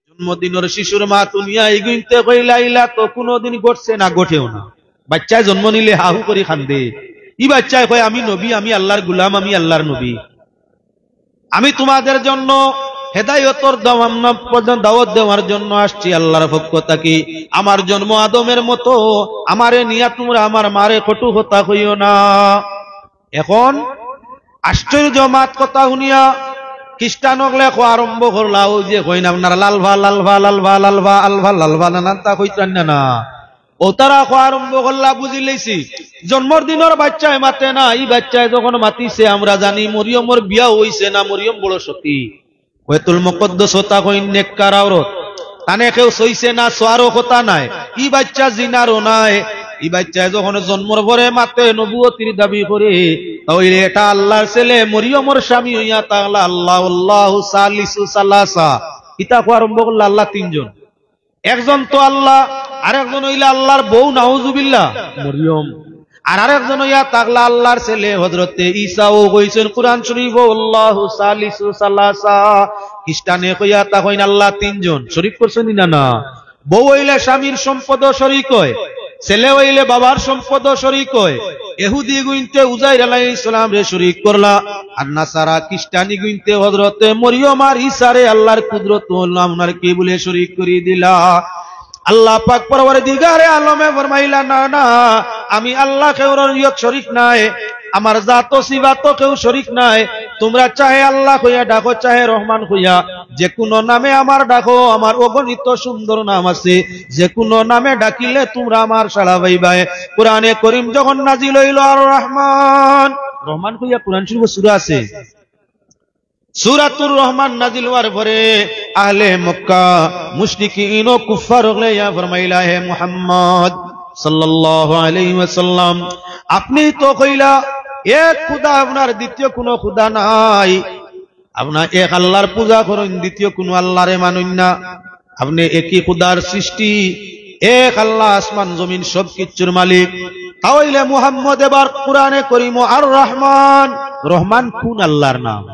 জন্মদিনের শিশুর মা দুনিয়া এগুইতে কইলাইলা তো কোনোদিন ঘটছে না, ঘটেও না। বাচ্চায় জন্ম নিলে হাহু করে খান্দে। ই বাচ্চায় কয় আমি নবী, আমি আল্লাহর গুলাম, আমি আল্লাহর নবী, আমি তোমাদের জন্য হেদায়তর দাওয়াত দেওয়ার জন্য আসছি আল্লাহর পক্ষ থেকে। আমার জন্ম আদমের মতো, আমারে নিয়া তোমরা আমার মারে কটু কথা কইও না। এখন আশ্চর্য মাত কথা শুনিয়া খ্রিস্টান হলে আরম্ভ করলা, ওই যে কই না আপনারা লালভা লালভা লালভা লালভা আলভা লালভা নানানটা কইতেন না, ও তারা আরম্ভ করলা। বুঝি লেছি জন্মদিনের বাচ্চায় মাতে না, এই বাচ্চায় যখন মাতিছে আমরা জানি মরিয়মর বিয়া হইছে না, মরিয়ম বড় সতী। বাইতুল মুকদ্দাস হতা কই নেককার আওরত, তানে কেউ সইছে না, সোয়ারও কথা নাই। ই বাচ্চা জিনারও নাই। এই বাচ্চায় যখন জন্মর পরে মাতে নবুয়তির দাবি করে, তাহলে এটা আল্লাহর ছেলে মরিয়মর স্বামী হইয়া তাহলে আল্লাহ আল্লাহু সালিসু সালাসা, ইতা আরম্ভ করল আল্লাহ তিনজন। একজন তো আল্লাহ, আরেকজন হইলে আল্লাহর বউ নাউজুবিল্লাহ মরিয়ম, আর আরেকজন হইয়া তাকলা আল্লাহর ছেলে হযরতে ঈসা। ও কইছেন কোরআন শরীফ আল্লাহু সালিসু সালাসা। খ্রিস্টানে কইয়া তা কইন আল্লাহ তিনজন। শরীক করছেন না? না। বউ হইলে স্বামীর সম্পদ শরীক হয়, ছেলে হইলে বাবার সম্পদ শরীক হয়। ইহুদি গুইনতে উজাইর আলাইহিস সালাম রে শরীক করলা, আর নাসারা খ্রিস্টানি গুইনতে হযরতে মরিয়ম আর ঈসা রে আল্লাহর কুদরত নামনার কি বলে শরীক করে দিলা। আল্লাহ পাক পরওয়ারদিগারে আলমে ফরমাইলা না না, আমি আল্লাহ কেউর শরীক নাই, আমার জাত ও সিফাত কেউ শরীক নাই। তোমরা চাহে আল্লাহ কইয়া ডাকো, চাহে রহমান কইয়া, যে কোনো নামে আমার ডাকো, আমার অগণিত সুন্দর নাম আছে, যে কোনো নামে ডাকিলে তোমরা আমার সাড়া পাইবাই। কোরআনে করিম যখন নাজিল হইল আর রহমান, রহমান কইয়া কোরআন শরীফে সূরা আছে, সূরাতুর রহমান নাজিল হওয়ার পরে আহলে মক্কা মুশরিকিন ও কুফার হলে ইয়া ফরমাইলা, হে মুহাম্মদ সাল্লাল্লাহু আলাইহি ওয়াসাল্লাম, আপনি তো কইলা এক খোদা, আপনার দ্বিতীয় কোনো খোদা নাই, আপনার এক আল্লাহর পূজা করেন, দ্বিতীয় কোনো আল্লাহরে মানুন না, আপনি একই খোদার সৃষ্টি, এক আল্লাহ আসমান জমিন সব কিছুর মালিক। তাহলে মুহাম্মদ এবার কোরআনে করিম আর রহমান, রহমান কোন আল্লাহর নাম?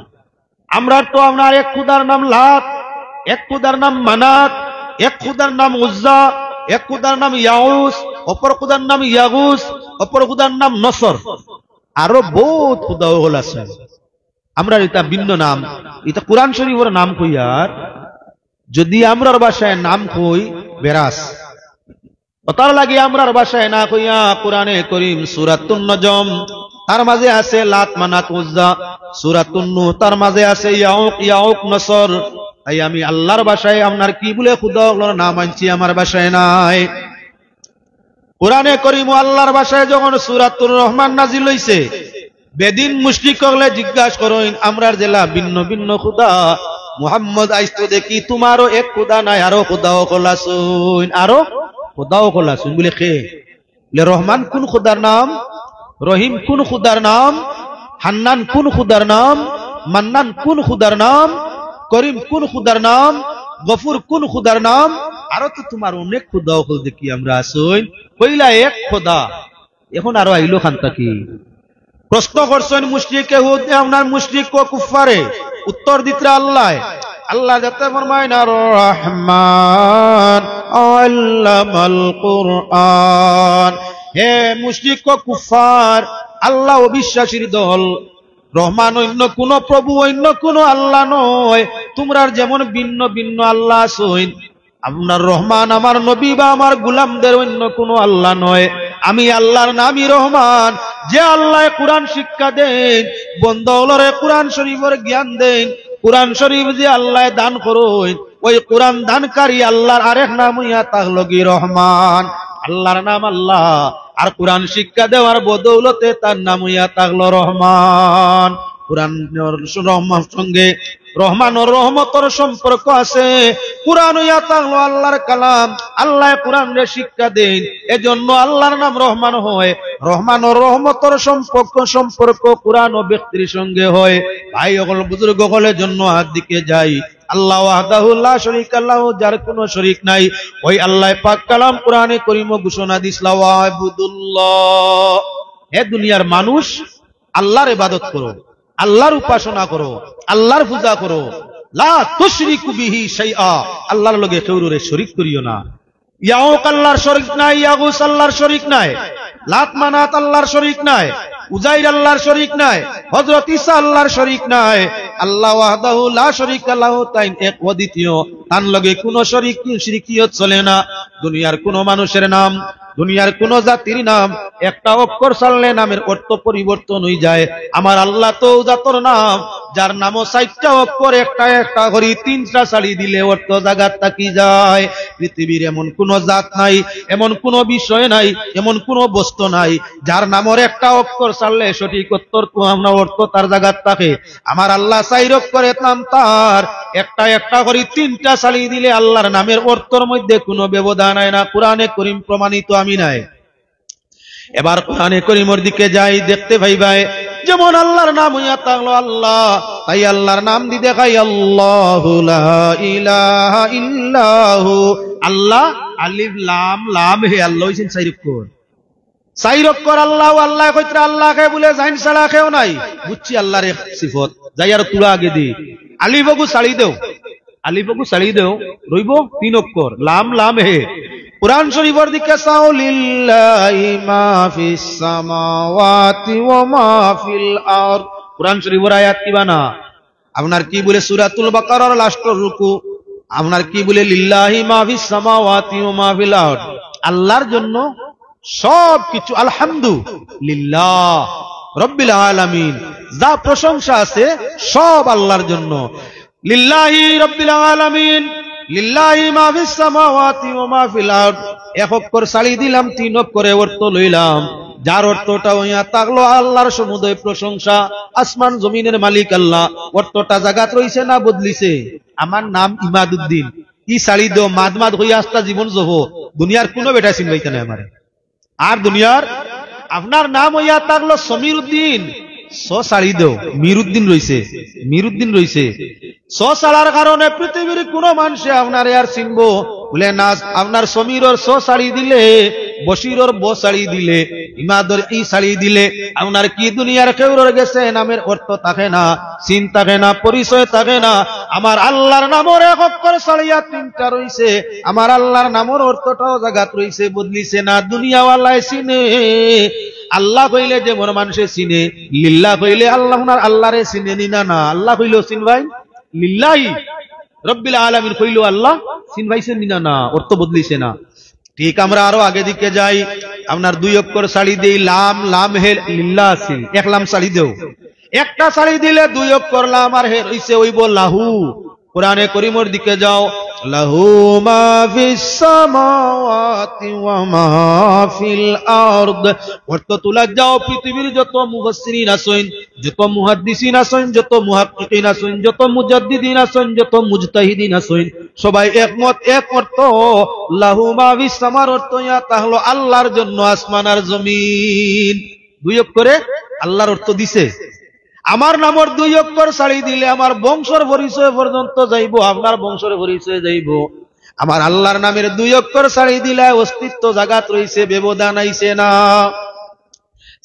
আমরা তো আপনার এক খুদার নাম লাত, এক খুদার নাম মানাত, এক খুদার নাম উজ্জা, এক খুদার নাম ইয়াউস, অপর খুদার নাম ইয়াগুস, অপর খুদার নাম নসর, আরো বহুত খুদা হল আছে। আমরা এটা ভিন্ন নাম, এটা কোরআন শরীফের নাম কইয়ার, যদি আমরার ভাষায় নাম কই বেরাস, তার লাগে আমরার ভাষায় না কইয়া কোরআনে করিম সূরাতুন নজম তার মাঝে আছে লাত মানাত উজ্জা, সূরাতুন নূহ তার মাঝে আছে ইয়াউক ইয়াউক নসর। তাই আমি আল্লাহর ভাষায় আপনার কি বলে খুদাগুলোর নাম আনছি, আমার ভাষায় নাই। কোরআনে করিম আল্লাহর ভাষায় যখন সূরাতুর রহমান নাজিল হইছে, বেদিন মুশরিক হলে জিজ্ঞাসা করেন আমরার জেলা ভিন্ন ভিন্ন খুদা, মুহাম্মদ আইতো দেখি তোমারও এক খুদা নাই, আরো খুদাও খোলাছুন, আরো খুদাও খোলাছুন বলে খে বলে রহমান কোন খুদার নাম, রহিম কোন খুদার নাম, হান্নান কোন খুদার নাম, মান্নান কোন খুদার নাম, করিম কোন খুদার নাম, গফুর কোন খুদার নাম, আরো তো তোমার অনেক খুদা হল দেখি আমরা আসুন, কইলা এক খোদা। এখন আরো আইলো খান্তা কি প্রশ্ন করছেন মুশরিক ইহুদ, আপনার মুশরিক ও কুফারে উত্তর দিতে আল্লাহ, আল্লাহ যাতে ফরমায় না রহমান আল্লামাল কুরআন। হে মুশরিক ও কুফার, আল্লাহ অবিশ্বাসীর দল, রহমান অন্য কোন প্রভু, অন্য কোন আল্লাহ নয়। তোমরা যেমন ভিন্ন ভিন্ন আল্লাহ আছেন, আপনার রহমান আমার নবী বা আমার গোলামদের অন্য কোন আল্লাহ নয়। আমি আল্লাহর নামই রহমান, যে আল্লাহ কোরআন শিক্ষা দেন, বন্দৌলরে কোরআন শরীফের জ্ঞান দেন, কোরআন শরীফ যে আল্লাহ দান করুন, ওই কোরআন দানকারী আল্লাহর আরেক নাম হইয়া তাহলগি রহমান। আল্লাহর নাম আল্লাহ, আর কোরআন শিক্ষা দেওয়ার বদৌলতে তার নাম হইয়া থাকলো রহমান। কোরআন রহমান সঙ্গে রহমানের রহমতের সম্পর্ক আছে। কোরআন হইয়া থাকলো আল্লাহর কালাম, আল্লাহ কোরআন রে শিক্ষা দেন, এজন্য আল্লাহর নাম রহমান হয়। রহমানের রহমতের সম্পর্ক কোরআন ও ব্যক্তির সঙ্গে হয়। ভাই সকল বুজুর্গ সকলের জন্য হাত দিকে যাই, আল্লাহ ওয়াহদাহু লা শারীকা লাহু, যার কোনো শরীক নাই, ওই আল্লাহ পাক কালাম কোরআনে করিম ঘোষণা দিয়েছিল ওয়াবুদুল্লাহ, হে দুনিয়ার মানুষ আল্লাহর ইবাদত করো, আল্লাহর উপাসনা করো, আল্লাহর পূজা করো। লা তুশরিকু বিহি শাইআ, আল্লাহর লগে কেউরে শরীক করিও না। ইয়াউক আল্লাহর শরীক নাই, ইয়াগুস আল্লাহর শরীক নাই, লাত মানাত আল্লাহর শরীক নাই, উজাইর আল্লাহর শরীক নাই, হযরত ঈসা আল্লাহর শরীক নাই। আল্লাহ ওয়াহদাহু লা শরীকা লাহু, তাই এক অদ্বিতীয়, তার লগে কোনো শিরকিয়ত চলে না। দুনিয়ার কোন মানুষের নাম, দুনিয়ার কোন জাতির নাম একটা অক্ষর ছাড়লে নামের অর্থ পরিবর্তন হয়ে যায়। আমার আল্লাহ তো জাতর নাম, যার নামও 4টা অক্ষর, একটা একটা করে 3টা ছাড়ি দিলে অর্থ জাগাত থাকি যায়। পৃথিবীর এমন কোন জাত নাই, এমন কোন বিষয় নাই, এমন কোন বস্তু নাই যার নামের একটা অক্ষর ছাড়লে সঠিক অর্থ তার জাগাত থাকে। আমার আল্লাহ 4 অক্ষরের নাম তার, একটা একটা করে 3টা ছাড়ি দিলে আল্লাহর নামের অর্থের মধ্যে কোনো ব্যবধান হয় না। কোরআনে করিম প্রমাণিত, আমি নাই। এবার কোরআনে করিমের দিকে যাই, দেখতে ভাই যেমন আল্লাহর নাম হইয়া থাকলো আল্লাহ, তাই আল্লাহর নাম দি দেখাই আল্লাহু লা ইলাহা ইল্লাহু। আল্লাহ আলিফ লাম লাম হে, আল্লাহ হইছেন 4 অক্ষর, 4 অক্ষর আল্লাহ। আল্লাহ কইত্রা আল্লাহকে বলে জাইন ছাড়া কেউ নাই, বুঝছি আল্লাহর এক সিফত। যাই আর তুলা আগে দি, আলিফগু ছাড়ি দেও, আলিফগু ছাড়ি দেও, রইব 3 অক্ষর, লাম লাম হে। কুরআন শরীফের দিকে চাও, লিল্লাহি মা ফিস সামাওয়াতি ওয়া মা ফিল আরদ। কুরআন শরীফের আয়াত কি বানা আপনার কি বলে? সূরাতুল বাকারার লাস্টের রুকু আপনার কি বলে? লিল্লাহি মা ফিস সামাওয়াতি ওয়া মা ফিল আরদ, আল্লাহর জন্য সব কিছু। আলহামদুলিল্লাহ রাব্বিল আলামিন, যা প্রশংসা আছে সব আল্লাহর জন্য। লিল্লাহি রাব্বিল আলামিন, লিল্লাহি মা ফিস সামাওয়াতি ওয়া মা ফিল আরদ। এক অক্ষর ছাড়ি দিলাম, 3 অক্ষরে অর্থ লইলাম, যার অর্থটা হইয়া থাকলো আল্লাহর সমুদয় প্রশংসা। আসমান জমিনের মালিক আল্লাহ, অর্থটা জাগাত রইছে না বদলিছে? আমার নাম ইমাদউদ্দিন, ই ছাড়ি দেও মাদমাদ হইয়া আস্তা জীবন যাব, দুনিয়ার কোনো বেটা চিনবাইতে নাই আমারে। আর দুনিয়ার আপনার নাম হইয়া থাকলো সমীর উদ্দিন, ছাড়ি দেও মিরুদ্দিন রইছে, মিরুদ্দিন রইছে। ছাড়ার কারণে পৃথিবীর কোন মানুষে আপনার আর চিনবো বলে না। আপনার সমীরর ছাড়ি দিলে, বশিরর ছাড়ি দিলে, ইমাদর ই ছাড়ি দিলে আপনার কি দুনিয়ার কেউর গেছে নামের অর্থ থাকে না, চিন থাকে না, পরিচয় থাকে না। আমার আল্লাহর নামের এক অক্ষর ছাড়িয়া 3টা রইছে, আমার আল্লাহর নামের অর্থটাও জাগাত রইছে, বদলিছে না। দুনিয়াওয়ালায় চিনে, আল্লাহ কইলে যেমন মানুষে চিনে, লিল্লাহ কইলে আল্লাহ আল্লাহরে চিনে নিনা না। আল্লাহ কইলেও চিনবাই, লিল্লাহি রাব্বিল আলামিন কইলো আল্লাহ চিনবাইছেন নিনা না, অর্থ বদলিছে না। ঠিক আমরা আরো আগে দিকে যাই, আপনার 2 অক্ষর ছাড়ি দেই, লাম লাম হে, লিল্লাহ আছে, এক লাম ছাড়ি দেও, একটা ছাড়ি দিলে 2 অক্ষর লাম আর হে রইছে, ওইব লাহু। কোরআনে করিমের দিকে যাও, লাহু মা ফিস সামাওয়াতি ওয়া মা ফিল আরদ। অর্থ তুলা যাও, পৃথিবীর যত মুফাসসিরিন আছেন, যত মুহাদ্দিসিন আছেন, যত মুহাক্কিকিন আছেন, যত মুজাদ্দিদিন আছেন, যত মুজতাহিদিন আছেন, সবাই একমত, এক অর্থ লাহু মা ফিস সামার অর্থ ইয়া তাহলো আল্লাহর জন্য আসমান আর জমিন। 2 অক্ষরে আল্লাহর অর্থ দিছে। আমার নামের 2 অক্ষর ছাড়ি দিলে আমার বংশের পরিচয় পর্যন্ত যাইব, আপনার বংশের পরিচয় যাইব। আমার আল্লাহর নামের 2 অক্ষর ছাড়ি দিলে অস্তিত্ব জাগাত রইছে, ব্যবধান আইছে না।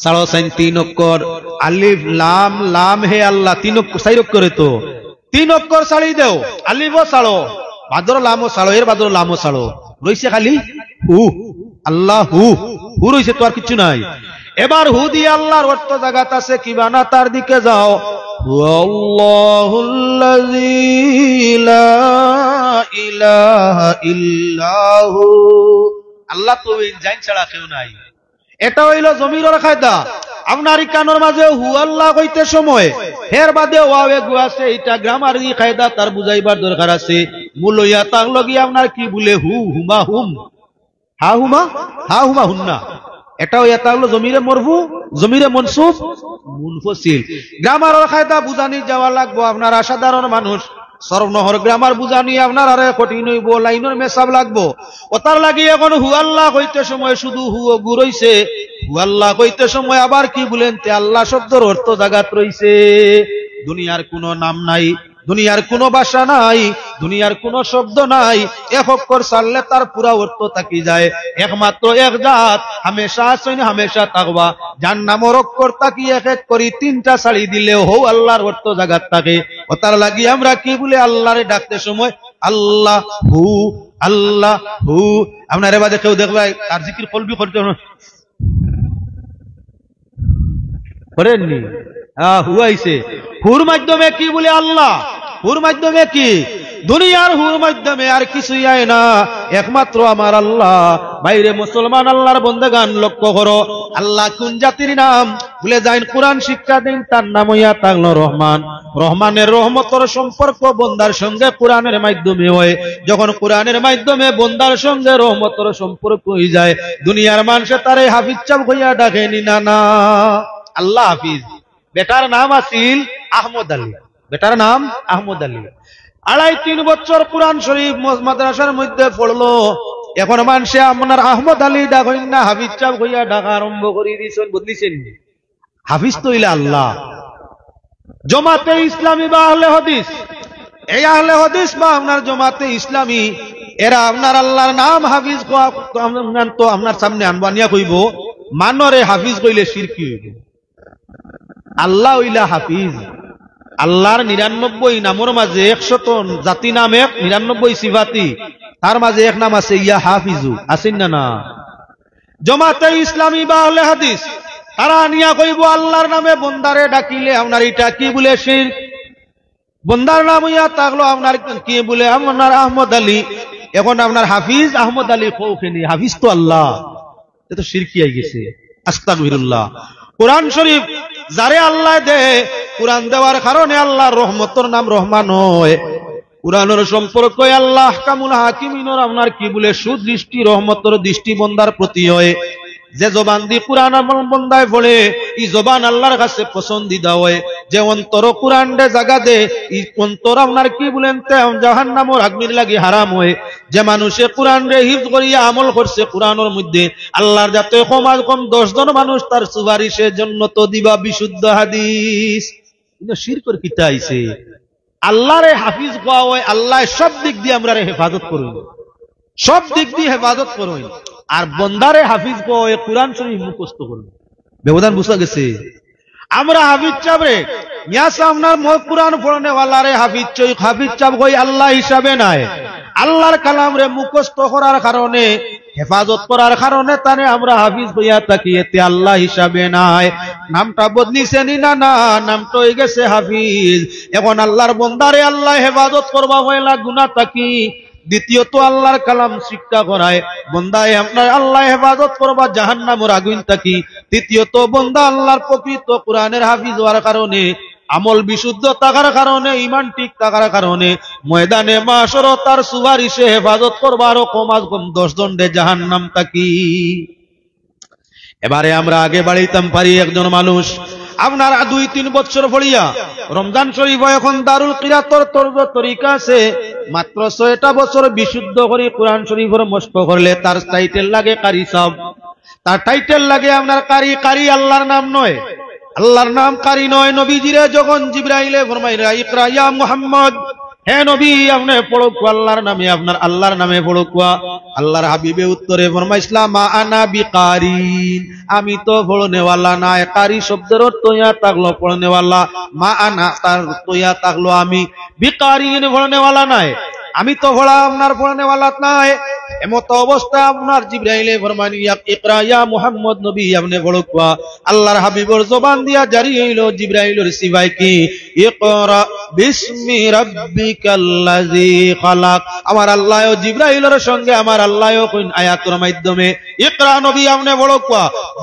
ছাড়ো 3 অক্ষর, আলিফ লাম লাম হে আল্লাহ, 3 অক্ষর 4 অক্ষরে তো 3 অক্ষর ছাড়ি দেও, আলিফও ছাড়ো, বাদর লামও ছাড়ো, এর বাদর লামও ছাড়ো, রইছে খালি হু। আল্লাহ হু, হু রইছে, তো আর কিছু নাই। এবার হু দিয়ে আল্লাহর অর্থ জাগাত আছে কি বানা, তার দিকে যাও। হুয়াল্লাহুল্লাযী লা ইলাহা ইল্লাহু, আল্লাহ তো জাইন ছাড়া কেউ নাই। এটা হইল জমিরের কায়দা। আপনার কানের মাঝে হু আল্লাহ কইতে সময় হের বাদে ওয়াবে গু আছে, এটা গ্রামারি কায়দা, তার বুঝাইবার দরকার আছে। মূল হইয়া তার লগি আপনার কি বলে হু হুমা হুম, হা হুমা, হা হুমা হুন্না। এটাও এটা হলো জমিরে মরফু, জমিরে মনসুব, মুনফসিল। গ্রামারের কায়দা বুঝানি যাওয়া লাগবো। আপনারা সাধারণ মানুষ, সর্বনহর গ্রামার বুঝানি আপনার আরে কঠিন হইব, লাইনের মেসাব লাগবো। ওতার লাগি এখন হু আল্লাহ কইতে সময় শুধু হু ও গু রইছে, হু আল্লাহ কইতে সময় আবার কি বলেন তে আল্লাহ শব্দের অর্থ জাগাত রইছে। দুনিয়ার কোনো নাম নাই, দুনিয়ার কোনো ভাষা নাই, দুনিয়ার কোনো শব্দ নাই, এক অক্ষর ছাড়লে তার পুরা অর্থ থাকি যায়। একমাত্র এক জাত হামেশা আছেন, হামেশা থাকবা, যার নামর অক্ষর থাকি এক এক করি তিনটা ছাড়ি দিলে হো আল্লাহর অর্থ জাগাত থাকে। ও তার লাগি আমরা কি বলে আল্লাহরে ডাকতে সময় আল্লাহ হু, আল্লাহ হু। আপনার এবার কেউ দেখবে আর জিকির কলবি করতে করেননি, হুয়াইছে হুর মাধ্যমে কি বলে আল্লাহ, হুর মাধ্যমে কি দুনিয়ার হুর মাধ্যমে আর কিছুই আয় না, একমাত্র আমার আল্লাহ। বাইরে মুসলমান আল্লাহর বন্দেগান লক্ষ্য করো, আল্লাহ কোন জাতির নাম ভুলে যায়, কোরআন শিক্ষা দিন, তার নাম হইয়া থাকলো রহমান। রহমানের রহমতের সম্পর্ক বন্দার সঙ্গে কোরআনের মাধ্যমে হয়। যখন কোরআনের মাধ্যমে বন্দার সঙ্গে রহমতের সম্পর্ক হয়ে যায়, দুনিয়ার মানুষে তারে হাফিজ চাপ হইয়া ডাকেনি, না না আল্লাহ হাফিজ। বেটার নাম আছিল আহমদ আলী, বেটার নাম আহমদ আলী। 2.5-3 বছর কোরআন শরীফ মাদ্রাসার মধ্যে পড়লো, এখন মানুষে আপনার আহমদ আলী ডাকেন না হাফিজ চাপ হইয়া ডাকা আরম্ভ করে দিয়েছেন, বদলিছেন। হাফিজ তো ইলা আল্লাহ। জমাতে ইসলামী বা আহলে হাদিস, এই আহলে হাদিস বা আপনার জমাতে ইসলামী, এরা আপনার আল্লাহর নাম হাফিজ তো আপনার সামনে আনবানিয়া কইব, মানরে হাফিজ কইলে শিরকি হইব। আল্লাহ হইলা হাফিজ। আল্লাহর 99 নামের মাঝে 100 জাতি নাম, 99 সিফাতি, তার মাঝে এক নাম আছে ইয়া হাফিজু, আছেন না না? জমাতে ইসলামী বা আহলে হাদিস তারা নিয়া কইব আল্লাহর নামে বন্দারে ডাকিলে আপনার এটা কি বলে শিরক। বন্দার নাম ইয়া থাকলো আপনার কি বলে আপনার আহমদ আলী, এখন আপনার হাফিজ আহমদ আলী কৌখেনি, হাফিজ তো আল্লাহ, এ তো শিরকি হয়ে গেছে। আস্তাগফিরুল্লাহ। কোরআন শরীফ যারে আল্লাহ দে, কোরআন দেওয়ার কারণে আল্লাহর রহমতের নাম রহমান হয়। কোরআনের সম্পর্ক আল্লাহ আহকামুল হাকিমিনের আপনার কি বলে সুদৃষ্টি রহমতের দৃষ্টি বন্দার প্রতি হয়। যে জবান দিয়ে কোরআন বন্দায় পড়ে, এই জবান আল্লাহর কাছে পছন্দিদা হয়। যে অন্তর কোরআন দে জায়গা দে, এই অন্তর আপনার কি বলেন জাহান্নামের আগুনের লাগি হারাম হয়। যে মানুষে কোরআন রে হিফজ করিয়া আমল করছে কোরআনের মধ্যে, আল্লাহর যাতে কম 10 জন মানুষ তার সুপারিশে জান্নাত দিবা, বিশুদ্ধ হাদিস। কিন্তু শিরকের কিতা আইছে। আল্লাহরে হাফিজ কোয়া হয়, আল্লাহ সব দিক দিয়ে আমরা হেফাজত করুন, সব দিক দিয়ে হেফাজত করুন। আর বন্দারে হাফিজ কোয়া হয় কোরআন শরীফ মুখস্থ করুন। ব্যবধান বুঝা গেছে? আমরা হাফিজ চাবরে মিয়াসা আপনার কোরআন পড়নে ওয়ালারে হাফিজ চই, হাফিজ চাব কই আল্লাহ হিসাবে নাই। আল্লাহর কালাম রে মুখস্থ করার কারণে, হেফাজত করার কারণে তারে আমরা হাফিজ হইয়া থাকি, এতে আল্লাহ হিসাবে নাই। নামটা বদলিছে নি না? না, নামটা হয়ে গেছে হাফিজ। এখন আল্লাহর বন্দারে আল্লাহ হেফাজত করবা হইলা গুনাহ থাকি। দ্বিতীয়ত আল্লাহর কালাম শিক্ষা করায় বন্দায় আপনার আল্লাহ হেফাজত করবা জাহান্নামের আগুন থাকি। তৃতীয়ত বন্দা আল্লাহর প্রকৃত কোরআনের হাফিজ হওয়ার কারণে, আমল বিশুদ্ধ থাকার কারণে, ইমান ঠিক থাকার কারণে ময়দানে মাশর তার সুপারিশে হেফাজত করবা আরো কম 10 জনরে জাহান্নাম থাকি। এবারে আমরা আগে বাড়াইতাম পারি, একজন মানুষ আপনার 2-3 বছর পড়িয়া রমজান শরীফ এখন দারুল কিরাতর তরিকা আছে, মাত্র 6টা বছর বিশুদ্ধ করে কোরআন শরীফের মস্ক করলে তার টাইটেল লাগে কারি সাহেব, তার টাইটেল লাগে আপনার কারি। কারি আল্লাহর নাম নয়, আল্লাহর নাম কারি নয়। নবীজিরে যখন জিবরাইলে ফরমাইলা ইকরা ইয়া মুহাম্মদ, হে নবী আপনি পড়ো আল্লাহর নামে, আপনার আল্লাহর নামে পড়ো। আল্লাহর হাবিবে উত্তরে ফরমাইছিলা মা আনা বিকারিন, আমি তো পড়নেওয়ালা নাই। কারি শব্দের অর্থ ইয়া থাকলো পড়নেওয়ালা, মা আনা তার অর্থ ইয়া থাকলো আমি, বিকারিন পড়নেওয়ালা নাই, আমি তো পড়া আপনার পড়নেওয়ালা নাই। এমত অবস্থা আপনার জিবরাইলে ফরমান ইকরা ইয়া মুহাম্মদ, নবী আপনি পড়ো। আল্লাহর হাবিবের জবান দিয়া জারি হইল জিবরাইলের সিফায় কি ইকরা বিসমি রাব্বিকাল্লাযী খালাক। আমার আল্লাহ জিবরাইলের সঙ্গে আমার আল্লাহ কোন আয়াতের মাধ্যমে ইকরা নবী আপনি পড়ো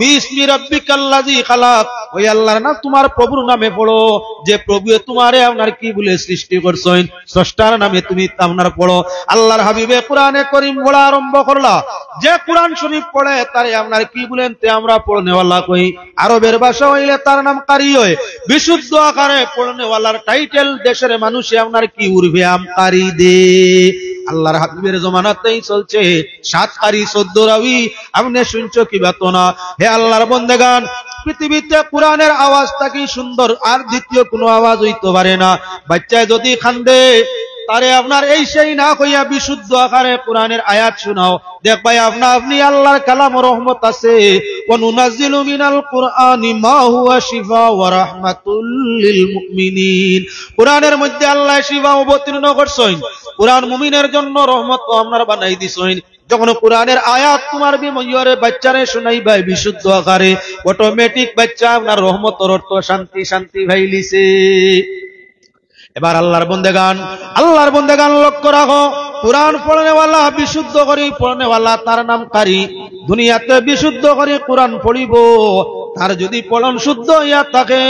বিসমি রাব্বিকাল্লাযী খালাক, ওই আল্লাহর নাম তোমার প্রভুর নামে পড়ো, যে প্রভু তোমারে আপনার কি বলে সৃষ্টি করছেন, স্রষ্টার নামে তুমি আপনার পড়ো। আল্লাহর হাবিবে কোরআনে করিম পড়া আরম্ভ করলা। যে কোরআন শরীফ পড়ে তারে আপনার কি বলেন তে আমরা পড়নেওয়ালা কই। আরবের ভাষা হইলে তার নাম কারি হয়। বিশুদ্ধ আকারে পড়নেওয়ালার টাইটেল দেশের মানুষে আপনার কি উড়বে আম কারি দে। আল্লাহর হাবিবের জমানাতেই চলছে 7 কারি 14 রাবি, আপনি শুনছো কি বাতো না? হে আল্লাহর বন্দেগান, পৃথিবীতে কোরআনের আওয়াজটা কি সুন্দর, আর দ্বিতীয় কোনো আওয়াজ হইতে পারে না। বাচ্চায় যদি কান্দে তারে আপনার এই সেই না কইয়া বিশুদ্ধ আকারে কোরআনের আয়াত শোনাও, দেখ ভাই আপনি আল্লাহর কালাম ও রহমত আছে। ওয়া নুনাজ্জিলু মিনাল কুরআনি মা হুয়া শিফা ওয়া রাহমাতুল লিল মুমিনিন। কোরআনের মধ্যে আল্লাহ শিফা অবতীর্ণ করছেন, কোরআন মুমিনের জন্য রহমত আপনার বানাই দিছেন। যখন কোরআনের আয়াত তোমার বিময়রে বাচ্চারে শোনাইবা বিশুদ্ধ আকারে, অটোমেটিক বাচ্চা আপনার রহমতের অর্থ শান্তি শান্তি ভাইলিছে। এবার আল্লাহর বন্দেগান লক্ষ্য রাখো, কোরআন পড়নেওয়ালা বিশুদ্ধ করে পড়নেওয়ালা তার নাম কারি। দুনিয়াতে বিশুদ্ধ করে কোরআন পড়িব, তার যদি পড়ন শুদ্ধ হইয়া থাকে,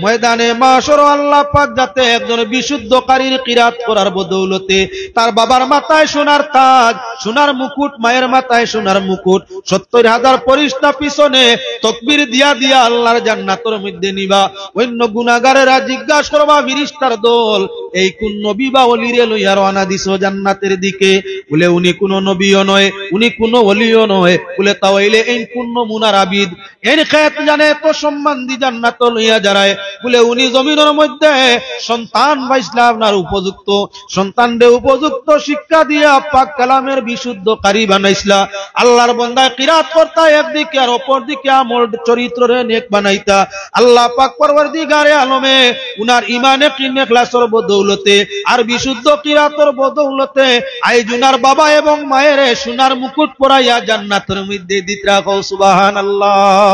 ময়দানে মাশর আল্লাহ পাক যাতে একজন বিশুদ্ধকারীর কিরাত করার বদৌলতে তার বাবার মাথায় সোনার তাজ, সোনার মুকুট, মায়ের মাথায় সোনার মুকুট, 70,000 ফেরেশতা পিছনে তাকবীর দিয়া দিয়া আল্লাহর জান্নাতের মধ্যে নিবা। অন্য গুনাহগারেরা জিজ্ঞাসা করবা ফেরেশতার দল, এই কোন নবী বা ওলিরে লইয়া রওনা দিছো জান্নাতের দিকে? বলে উনি কোন নবীও নয়, উনি কোন ওলিও নয়। বলে তাহলে এই কোন নমুনার আবিদ, এর খেত জানে তো সম্মান দি জান্নাত লইয়া যারায়। বলে উনি জমিনের মধ্যে সন্তান পাইছিলা আপনার উপযুক্ত, সন্তানদের উপযুক্ত শিক্ষা দিয়া পাক কালামের বিশুদ্ধ কারি বানাইছিলা। আল্লাহর বান্দা কিরাত করতা একদিকে আর অপর দিকে আমল চরিত্রে নেক বানাইতা। আল্লাহ পাক পরওয়ারদিগারে আলমে উনার ইমানে কিনে ক্লাসের বদৌলতে আর বিশুদ্ধ কিরাতের বদৌলতে আইজ উনার বাবা এবং মায়ের সোনার মুকুট পরাইয়া জান্নাতের মধ্যে দিত রাখো। সুবহানাল্লাহ।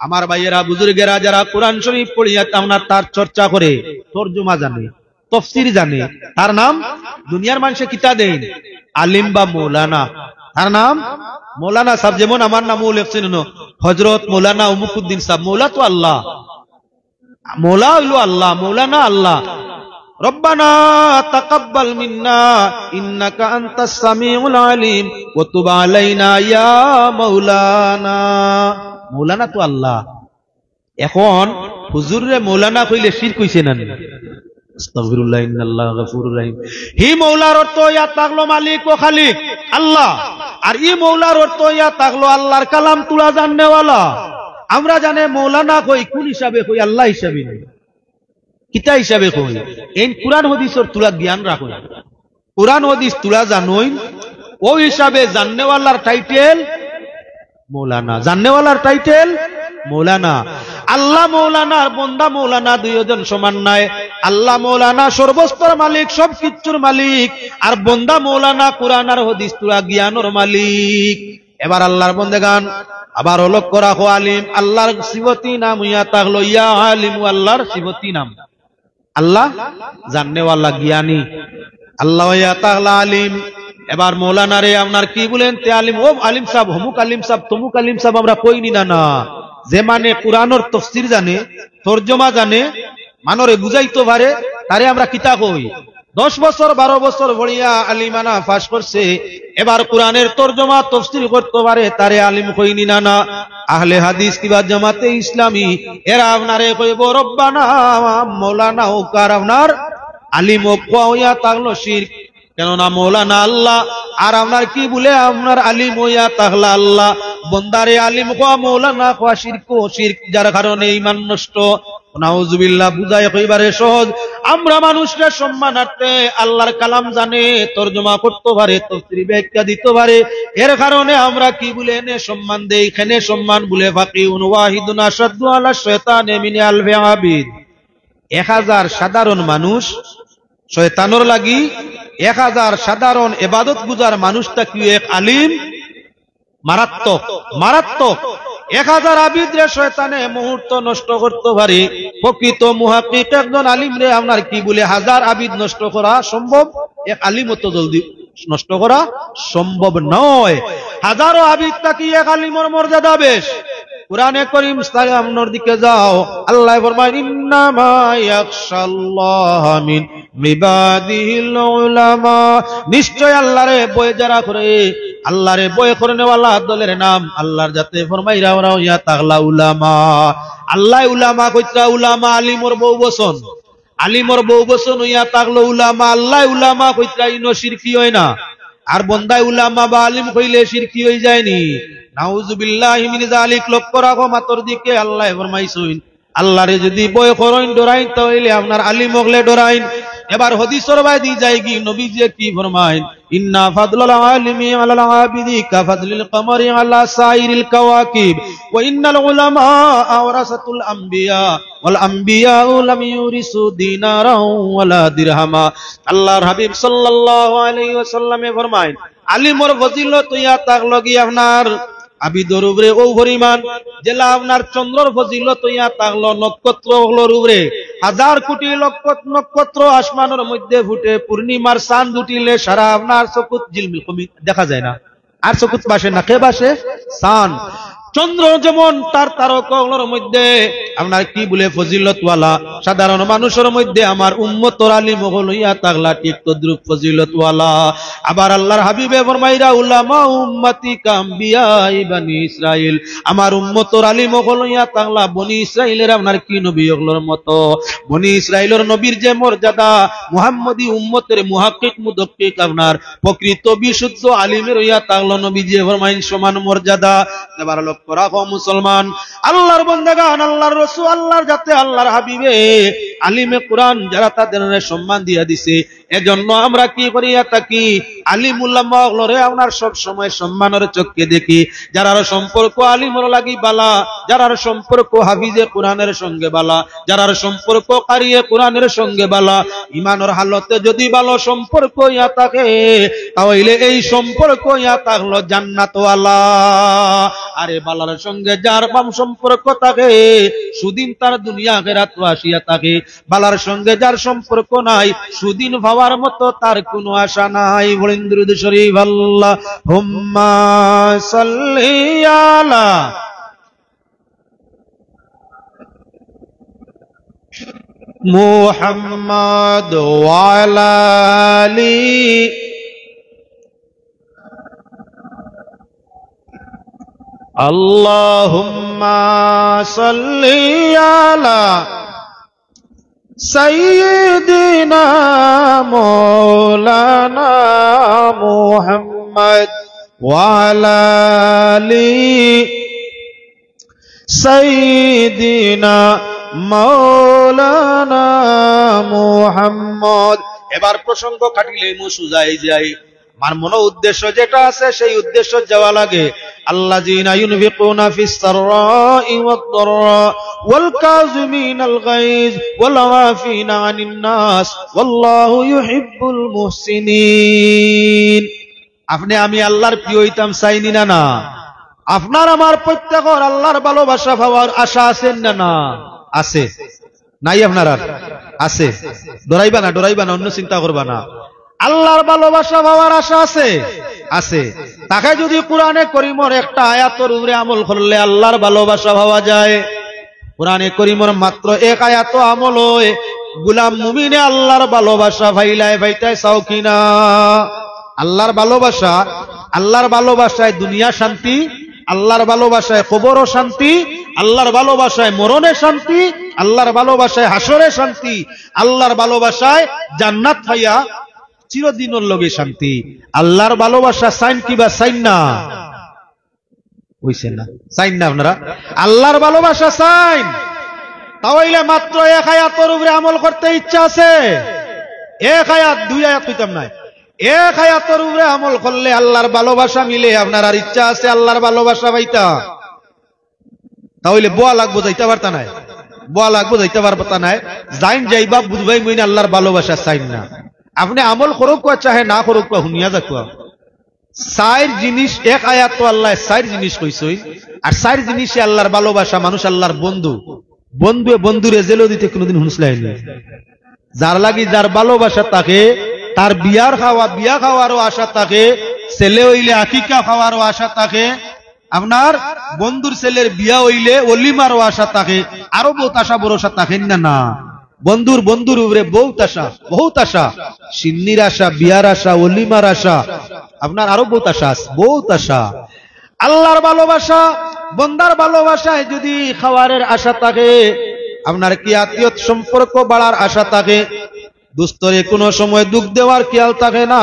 আমার ভাইয়েরা বুজুর্গেরা যারা কোরআন শরীফ পড়িয়া আপনার তার চর্চা করে, তরজমা জানে, তাফসীর জানে, তার নাম দুনিয়ার মানুষে কিতা দেন আলিম বা মৌলানা। তার নাম মৌলানা সাহেব। যেমন আমার নামও লেখছেন হযরত মৌলানা উমুকুদ্দিন সাহেব। মৌলা তো আল্লাহ, মৌলা হইল আল্লাহ, মৌলানা আল্লাহ। রব্বানা তাকাব্বাল মিন্না ইন্নাকা আনতাস সামিউল আলিম ওয়া তুব আলাইনা ইয়া মাওলানা। মৌলানা তো আল্লাহ। এখন হুজুরে মৌলানা কইলে শিরক হইছে না? আস্তাগফিরুল্লাহ, ইন্নাল্লাহ গফুরুর রহিম। হি মৌলার অর্থ ইয়া তাগলো মালিক ও খালিক আল্লাহ, আর ই মৌলার অর্থ ইয়া তাগলো আল্লাহর কালাম তুলা জাননেওয়ালা। আমরা জানে মৌলানা কই কোন হিসাবে কই? আল্লাহ হিসাবে নয়, কিতা হিসাবে কই? এই কুরআন হাদিসের তুলা জ্ঞান রাখো, কুরআন হাদিস তুলা জানোই, ওই হিসাবে জাননেওয়ালার টাইটেল মৌলানা, জাননেওয়ালার টাইটেল মৌলানা। আল্লাহ মৌলানা আর বন্দা মৌলানা দুইজন সমান নাই। আল্লাহ মৌলানা সর্বস্তর মালিক, সব কিচ্ছুর মালিক, আর বন্দা মৌলানা কুরআন আর হাদিস তুলা জ্ঞানের মালিক। এবার আল্লাহর বন্দেগান আবার লক্ষ্য রাখো, আলিম আল্লাহর সিফতি নাম ইয়া তাগলো ইয়া আলিম, আল্লাহর সিফতি নাম। আল্লাহ জাননেওয়ালা, জ্ঞানী, আল্লাহ ইয়া তাগলা আলিম। এবার মৌলানা রে আপনার কি বলেন? তে আলিম, ও আলিম সাহেব, হমুক আলিম সাহেব, তমুক আলিম সাহেব আমরা কইনি না। না, যে মানে কুরআনের তাফসীর জানে, তরজমা জানে, মানরে বুঝাইতে পারে, তারে আমরা কিতা কই। 10 বছর 12 বছর পড়িয়া আলিমানা পাস করছে, এবার কোরআনের তরজমা তাফসীর করতে পারে, তারে আলিম কইনি না। না, আহলে হাদিস কিবা জামাতে ইসলামী এরা আপনারে কইব রব্বানা মৌলানা ও কার আপনার আলিম ও কওয়া তাগলো শিরক। কেননা মৌলানা আল্লাহ, আর আপনার কি বলে আপনার আলিম হইয়া তাহলা আল্লাহ। বন্দারে আলিম কোয়া মৌলানা কোয়া শিরক, শিরক যার কারণে ঈমান নষ্ট। নাউজুবিল্লাহ। বুঝায় কইবারে সহজ, আমরা মানুষরা সম্মানার্থে আল্লাহর কালাম জানে, তরজমা করতে পারে, তাফসীর ব্যাখ্যা দিতে পারে, এর কারণে আমরা কি বলে এনে সম্মান দেই। এখানে সম্মান বলে ফাকিহুন ওয়াহিদুন আশাদ্দু আলা শাইতানি মিন আলফি আবিদ। 1000 সাধারণ মানুষ শয়তানের লাগি, 1000 সাধারণ ইবাদত গুজার মানুষটা কি এক আলিম? মারাত্মক, মারাত্মক। 1000 আবিদ রে শয়তানে মুহূর্ত নষ্ট করতে পারে, প্রকৃত মুহাক্কিক একজন আলিম রে আপনার কি বলে 1000 আবিদ নষ্ট করা সম্ভব? এক আলিম তো জলদি নষ্ট করা সম্ভব নয়। হাজারো আবিদ কি এক আলিমের মর্যাদা বেশ। কুরআনে কারীম সালামের দিকে যাও, আল্লাহ ফরমায় ইন্নামা ইয়াখশাল্লাহ মিন ইবাদিহিল উলামা। নিশ্চয় আল্লাহরে ভয় যারা করে, আল্লাহরে ভয় করেনেওয়ালা দলের নাম আল্লাহর যাতে ফরমাইরা ওরা ইয়া তাগলা উলামা। আল্লাহ উলামা কইতা, উলামা আলিমর বহু বচন, আলিমর বহু বচন ইয়া তাগলো উলামা। আল্লাহ উলামা কইতা ইনো শিরকি হয় না। আর বন্দায় উলামা বা আলিম হইলে শিরকি হয়ে যায়নি? নাউজুবিল্লাহি মিন যালিক। লক্ষ্য রাখো মাতর দিকে, আল্লাহ ফরমাইছেন আল্লাহরে যদি ভয় করেন ডরাইন তাহলে আপনার আলিম হগলে ডরাইন। এবার হাদিসের বাইদি যাই কি নবীজি কি ফরমায়, ইন্না ফাদলুল আলিমি আলাল আবিদি কা ফাদলিল কমারি আলা সাইরিল কাওয়াকিব ওয়া ইন্নাল উলামা আওরাসাতুল আমবিয়া ওয়াল আমবিয়া লাম ইউরিসু দিনারাও ওয়ালা দিরহামা। আল্লাহর হাবিব সাল্লাল্লাহু আলাইহি ওয়াসাল্লামে ফরমায় আলিমর ফজিলত ইয়া তাকলো কি আপনার আবিদর উপরে ও পরিমাণ জেলা আপনার চন্দ্রর ফজিলত ইয়া তাকলো নক্ষত্র হলোর উপরে। হাজার কোটি লক্ষ নক্ষত্র আসমানের মধ্যে ফুটে, পূর্ণিমার চাঁদ উঠিলে সারা আপনার চকুত জিলমিল কমি দেখা যায় না, আর চকুত বাসে না, কে বাসে? চাঁদ। চন্দ্র যেমন তার তারকাগুলোর মধ্যে আপনার কি বলে ফজিলতওয়ালা, সাধারণ মানুষের মধ্যে আমার উম্মতর আলিম হইয়া তাগলা ঠিক তদ্রুপ ফজিলতওয়ালা। আবার আল্লাহর হাবিবে ফরমাইরা উলামা উম্মতি কাম্বিয়া বনি ইসরাইল, আমার উম্মতর আলিম হইয়া তাগলা বনি ইসরাইলের আপনার কি নবী হলোর মতো। বনি ইসরাইলের নবীর যে মর্যাদা, মুহাম্মদী উম্মতের মুহাক্কিক মুদক্কিক আপনার প্রকৃত বিশুদ্ধ আলিমের হইয়া তাগলা নবী যে ফরমাইন সমান মর্যাদা। এবার রাখো মুসলমান, আল্লাহর বান্দাগান, আল্লাহর রাসূল, আল্লাহর জাতে, আল্লাহর হাবিবে আলিমে কুরআন যারা তাদের সম্মান দিয়া দিছে, এজন্য আমরা কি করিয়া থাকি আলিম উলামা গুলোরে আপনার সব সময় সম্মানের চোখে দেখি। যারার সম্পর্ক আলিমর লাগি বালা, যারার সম্পর্ক হাফিজে কুরআনের সঙ্গে বালা, যারার সম্পর্ক কারিয়ে কুরআনের সঙ্গে বালা, ইমানের হালতে যদি ভালো সম্পর্ক ইয়া থাকে তাহলে এই সম্পর্ক ইয়া থাকলো জান্নাতওয়ালা। আরে বালার সঙ্গে যার বাম সম্পর্ক থাকে সুদিন তার দুনিয়া আখিরাত আসিয়া থাকে, বালার সঙ্গে যার সম্পর্ক নাই সুদিন ভাবার মতো তার কোনো আশা নাই। বলেন দুরূদ শরীফ আল্লাহুম্মা সাল্লি আলা মুহাম্মাদ ওয়া আলা আলি আল্লাহুম্মা সাল্লি আলা সাইয়্যিদিনা মাওলানা মুহাম্মদ ওয়া আলা আলি সাইয়্যিদিনা মাওলানা মুহাম্মদ। এবার প্রসঙ্গ কাটিলে মুসুজাই যাই, আমার মনে উদ্দেশ্য যেটা আছে সেই উদ্দেশ্য যাওয়া লাগে। আল্লাযীনা ইউনফিকুনা ফিস সাররাই ওয়াদ দাররা ওয়াল কাযিমিনাল গায়জ ওয়াল আফিনা আনিন নাস ওয়াল্লাহু ইউহিব্বুল মুহসিনিন। আপনি আমি আল্লাহর প্রিয় হইতাম চাইনি না? না। আপনার আমার প্রত্যেকের আল্লাহর ভালোবাসা পাওয়ার আশা আছে না? না আছে। নাই আপনার আর আছে? ডরাইবা না, অন্য চিন্তা করবা না। আল্লাহর ভালোবাসা পাওয়ার আশা আছে, আছে। তাকে যদি কোরআনে করিমর একটা আয়াতের উপরে আমল করলে আল্লাহর ভালোবাসা পাওয়া যায়। কোরআনে করিমর মাত্র এক আয়াত আমল হয়, গোলাম মুমিনে আল্লাহর ভালোবাসা ভাইলায় ভাইটায় চাও কিনা? আল্লাহর ভালোবাসা, আল্লাহর ভালোবাসায় দুনিয়া শান্তি, আল্লাহর ভালোবাসায় কবরও শান্তি, আল্লাহর ভালোবাসায় মরণে শান্তি, আল্লাহর ভালোবাসায় হাসরে শান্তি, আল্লাহর ভালোবাসায় জান্নাত পাইয়া চিরদিনের লগে শান্তি। আল্লাহর ভালোবাসা সাইন কিবা সাইন না হইছে না? সাইন না আপনারা? আল্লাহর ভালোবাসা সাইন। তাহলে মাত্র এক আয়াতের উপরে আমল করতে ইচ্ছা আছে? এক আয়াত, দুই আয়াত হইতাম না, এক আয়াতের উপরে আমল করলে আল্লাহর ভালোবাসা মিলে। আপনার আর ইচ্ছা আছে আল্লাহর ভালোবাসা পাইতা? তাহলে বোয়া লাগবো যাইতে পারতা নাই, বোয়া লাগবো যাইতে পারতা নাই। যাইন যাইবা বুঝবাই মইন আল্লাহর ভালোবাসা চাইন না। আপনি আমল করুক চাহে না করুক শুনিয়া যাকুয়া। চার জিনিস এক আয়াত তো আল্লাহ চার জিনিস কইছই, আর চার জিনিসে আল্লাহর ভালোবাসা। মানুষ আল্লাহর বন্ধু, বন্ধুয়ে বন্ধুরে জেলো দিতে কোনোদিন হুঁসলাই নেই। যার লাগি যার ভালোবাসা থাকে তার বিয়ার খাওয়া, বিয়া খাওয়ারও আশা থাকে, ছেলে হইলে আকিকা খাওয়ারও আশা থাকে, আপনার বন্ধুর ছেলের বিয়া হইলে অলিমারও আশা থাকে, আরো বহুত আশা ভরসা থাকেন না? না। বন্ধুর উপরে বহুত আশা, বহুত আশা, সিন্নির আশা, বিয়ার আশা, অলিমার আশা, আপনার আরো বহুত আশা, বহুত আশা। আল্লাহর ভালোবাসা, বন্দার ভালোবাসায় যদি খাওয়ারের আশা থাকে, আপনার কি আত্মীয় সম্পর্ক বাড়ার আশা থাকে, দুস্তরে কোনো সময় দুঃখ দেওয়ার খেয়াল থাকে না,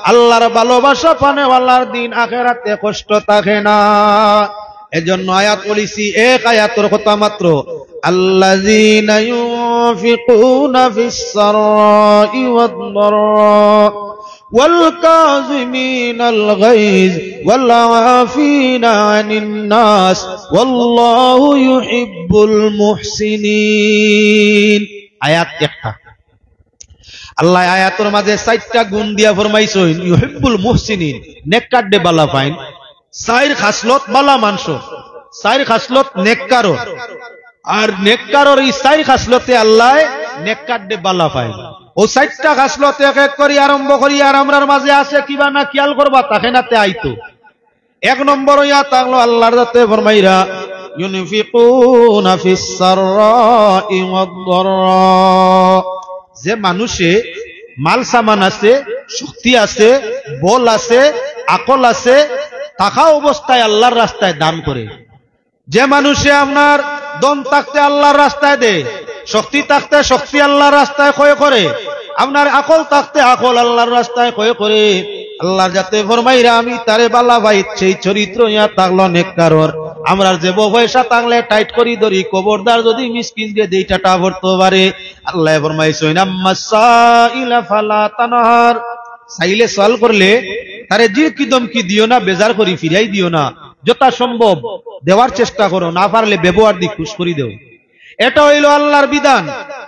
আল্লাহর ভালোবাসা পানেওয়ালার দিন আখেরাতে কষ্ট থাকে না। এজন্য আয়াত বলেছি, এক আয়াতের কথা মাত্র, আল্লাযীনা ইউনফিকুনা ফিস সাররাই ওয়াদ দাররা ওয়াল কাযিমিনাল গায়জ ওয়াল আফিনা আনিন নাস ওয়াল্লাহু ইউহিব্বুল মুহসিনিন। আয়াত একটা। আল্লাহ আয়াতের মাঝে 4টা গুণ দিয়া ফরমাইছেন, ইউহিব্বুল মুহসিনিন, নেককার দে বালা পাইন, 4 খাসলত বালা মানস, 4 খাসলত নেককারর, আর নেককারর এই 4 খাসলতে আল্লাহ নেককার দে বালা পাইন। ও 4টা খাসলত এক এক করে আরম্ভ করি, আর আমরার মাঝে আছে কিবা না খেয়াল করবা তাকে নাতে আইতো। 1 নম্বর ইয়া তাগলো আল্লাহর যাতে ফরমাইরা ইউনফিকুনা ফিস সাররাই ওয়াদ দাররা, যে মানুষে মাল সামান আছে, শক্তি আছে, বল আছে, আকল আছে, থাকা অবস্থায় আল্লাহর রাস্তায় দান করে। যে মানুষে আপনার দম থাকতে আল্লাহর রাস্তায় দেয়, শক্তি থাকতে শক্তি আল্লাহর রাস্তায় ক্ষয় করে, আপনার আকল থাকতে আকল আল্লাহর রাস্তায় ক্ষয় করে, আল্লাহর যাতে ফরমাইরা আমি তারে বালা ভাই, সেই চরিত্র ইয়া থাকলো নেককারর। আমরা যে পয়সা থাকলে টাইট করি ধরি, খবরদার যদি মিসকিন দিয়ে দেইটা টা ভরতে পারে। আল্লাহ ফরমাইছেন আম্মাসাইলা ফালা তানহার, চাইলে সওয়াল করলে তারে জির কি দমকি দিও না, বেজার করি ফিরাই দিও না, যথা সম্ভব দেওয়ার চেষ্টা করো, না পারলে ব্যবহার দিয়ে খুশ করে দেও। এটা হইল আল্লাহর বিধান।